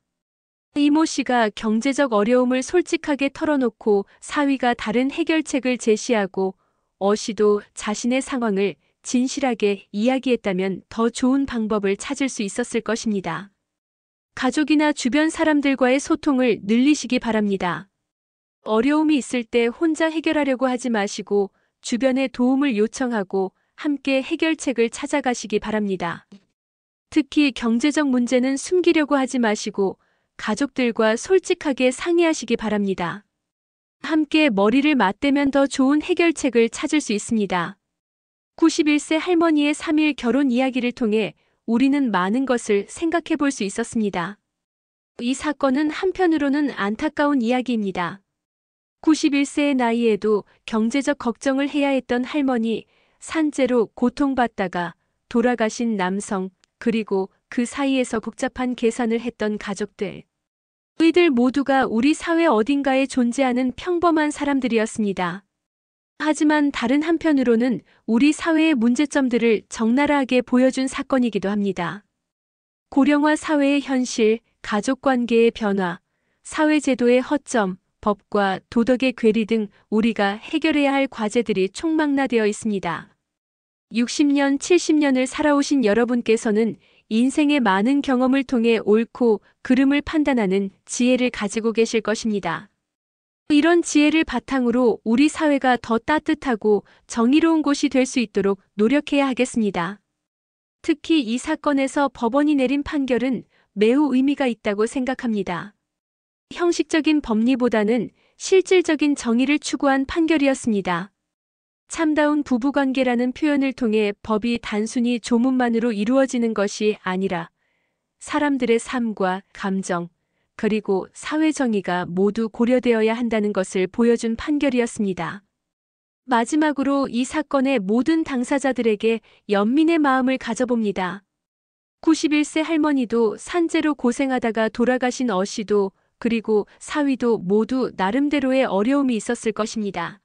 이모 씨가 경제적 어려움을 솔직하게 털어놓고 사위가 다른 해결책을 제시하고 어 씨도 자신의 상황을 진실하게 이야기했다면 더 좋은 방법을 찾을 수 있었을 것입니다. 가족이나 주변 사람들과의 소통을 늘리시기 바랍니다. 어려움이 있을 때 혼자 해결하려고 하지 마시고 주변의 도움을 요청하고 함께 해결책을 찾아가시기 바랍니다. 특히 경제적 문제는 숨기려고 하지 마시고 가족들과 솔직하게 상의하시기 바랍니다. 함께 머리를 맞대면 더 좋은 해결책을 찾을 수 있습니다. 91세 할머니의 3일 결혼 이야기를 통해 우리는 많은 것을 생각해 볼 수 있었습니다. 이 사건은 한편으로는 안타까운 이야기입니다. 91세의 나이에도 경제적 걱정을 해야 했던 할머니, 산재로 고통받다가 돌아가신 남성, 그리고 그 사이에서 복잡한 계산을 했던 가족들. 이들 모두가 우리 사회 어딘가에 존재하는 평범한 사람들이었습니다. 하지만 다른 한편으로는 우리 사회의 문제점들을 적나라하게 보여준 사건이기도 합니다. 고령화 사회의 현실, 가족관계의 변화, 사회제도의 허점, 법과 도덕의 괴리 등 우리가 해결해야 할 과제들이 총망라되어 있습니다. 60년, 70년을 살아오신 여러분께서는 인생의 많은 경험을 통해 옳고 그름을 판단하는 지혜를 가지고 계실 것입니다. 이런 지혜를 바탕으로 우리 사회가 더 따뜻하고 정의로운 곳이 될 수 있도록 노력해야 하겠습니다. 특히 이 사건에서 법원이 내린 판결은 매우 의미가 있다고 생각합니다. 형식적인 법리보다는 실질적인 정의를 추구한 판결이었습니다. 참다운 부부관계라는 표현을 통해 법이 단순히 조문만으로 이루어지는 것이 아니라 사람들의 삶과 감정, 그리고 사회 정의가 모두 고려되어야 한다는 것을 보여준 판결이었습니다. 마지막으로 이 사건의 모든 당사자들에게 연민의 마음을 가져봅니다. 91세 할머니도 산재로 고생하다가 돌아가신 어씨도 그리고 사위도 모두 나름대로의 어려움이 있었을 것입니다.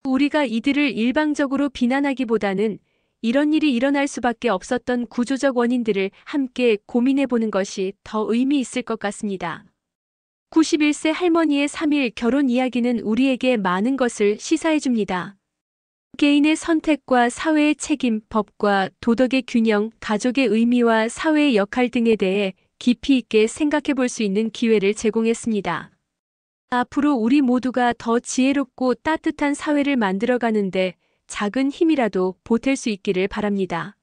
우리가 이들을 일방적으로 비난하기보다는 이런 일이 일어날 수밖에 없었던 구조적 원인들을 함께 고민해보는 것이 더 의미 있을 것 같습니다. 91세 할머니의 3일 결혼 이야기는 우리에게 많은 것을 시사해줍니다. 개인의 선택과 사회의 책임, 법과 도덕의 균형, 가족의 의미와 사회의 역할 등에 대해 깊이 있게 생각해볼 수 있는 기회를 제공했습니다. 앞으로 우리 모두가 더 지혜롭고 따뜻한 사회를 만들어가는데 작은 힘이라도 보탤 수 있기를 바랍니다.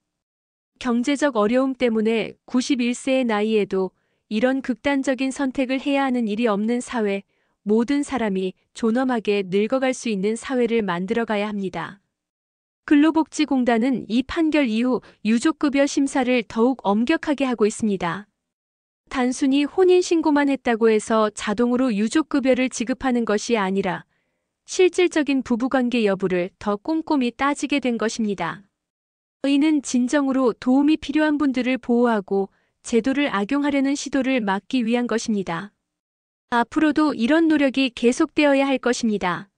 경제적 어려움 때문에 91세의 나이에도 이런 극단적인 선택을 해야 하는 일이 없는 사회, 모든 사람이 존엄하게 늙어갈 수 있는 사회를 만들어가야 합니다. 근로복지공단은 이 판결 이후 유족급여 심사를 더욱 엄격하게 하고 있습니다. 단순히 혼인신고만 했다고 해서 자동으로 유족급여를 지급하는 것이 아니라 실질적인 부부관계 여부를 더 꼼꼼히 따지게 된 것입니다. 이는 진정으로 도움이 필요한 분들을 보호하고 제도를 악용하려는 시도를 막기 위한 것입니다. 앞으로도 이런 노력이 계속되어야 할 것입니다.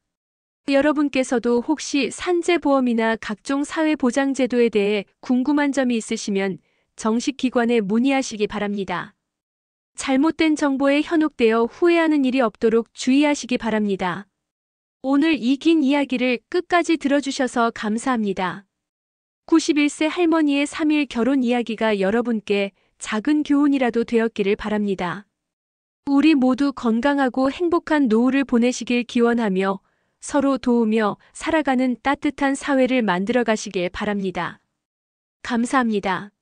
여러분께서도 혹시 산재보험이나 각종 사회보장제도에 대해 궁금한 점이 있으시면 정식 기관에 문의하시기 바랍니다. 잘못된 정보에 현혹되어 후회하는 일이 없도록 주의하시기 바랍니다. 오늘 이 긴 이야기를 끝까지 들어주셔서 감사합니다. 91세 할머니의 3일 결혼 이야기가 여러분께 작은 교훈이라도 되었기를 바랍니다. 우리 모두 건강하고 행복한 노후를 보내시길 기원하며 서로 도우며 살아가는 따뜻한 사회를 만들어 가시길 바랍니다. 감사합니다.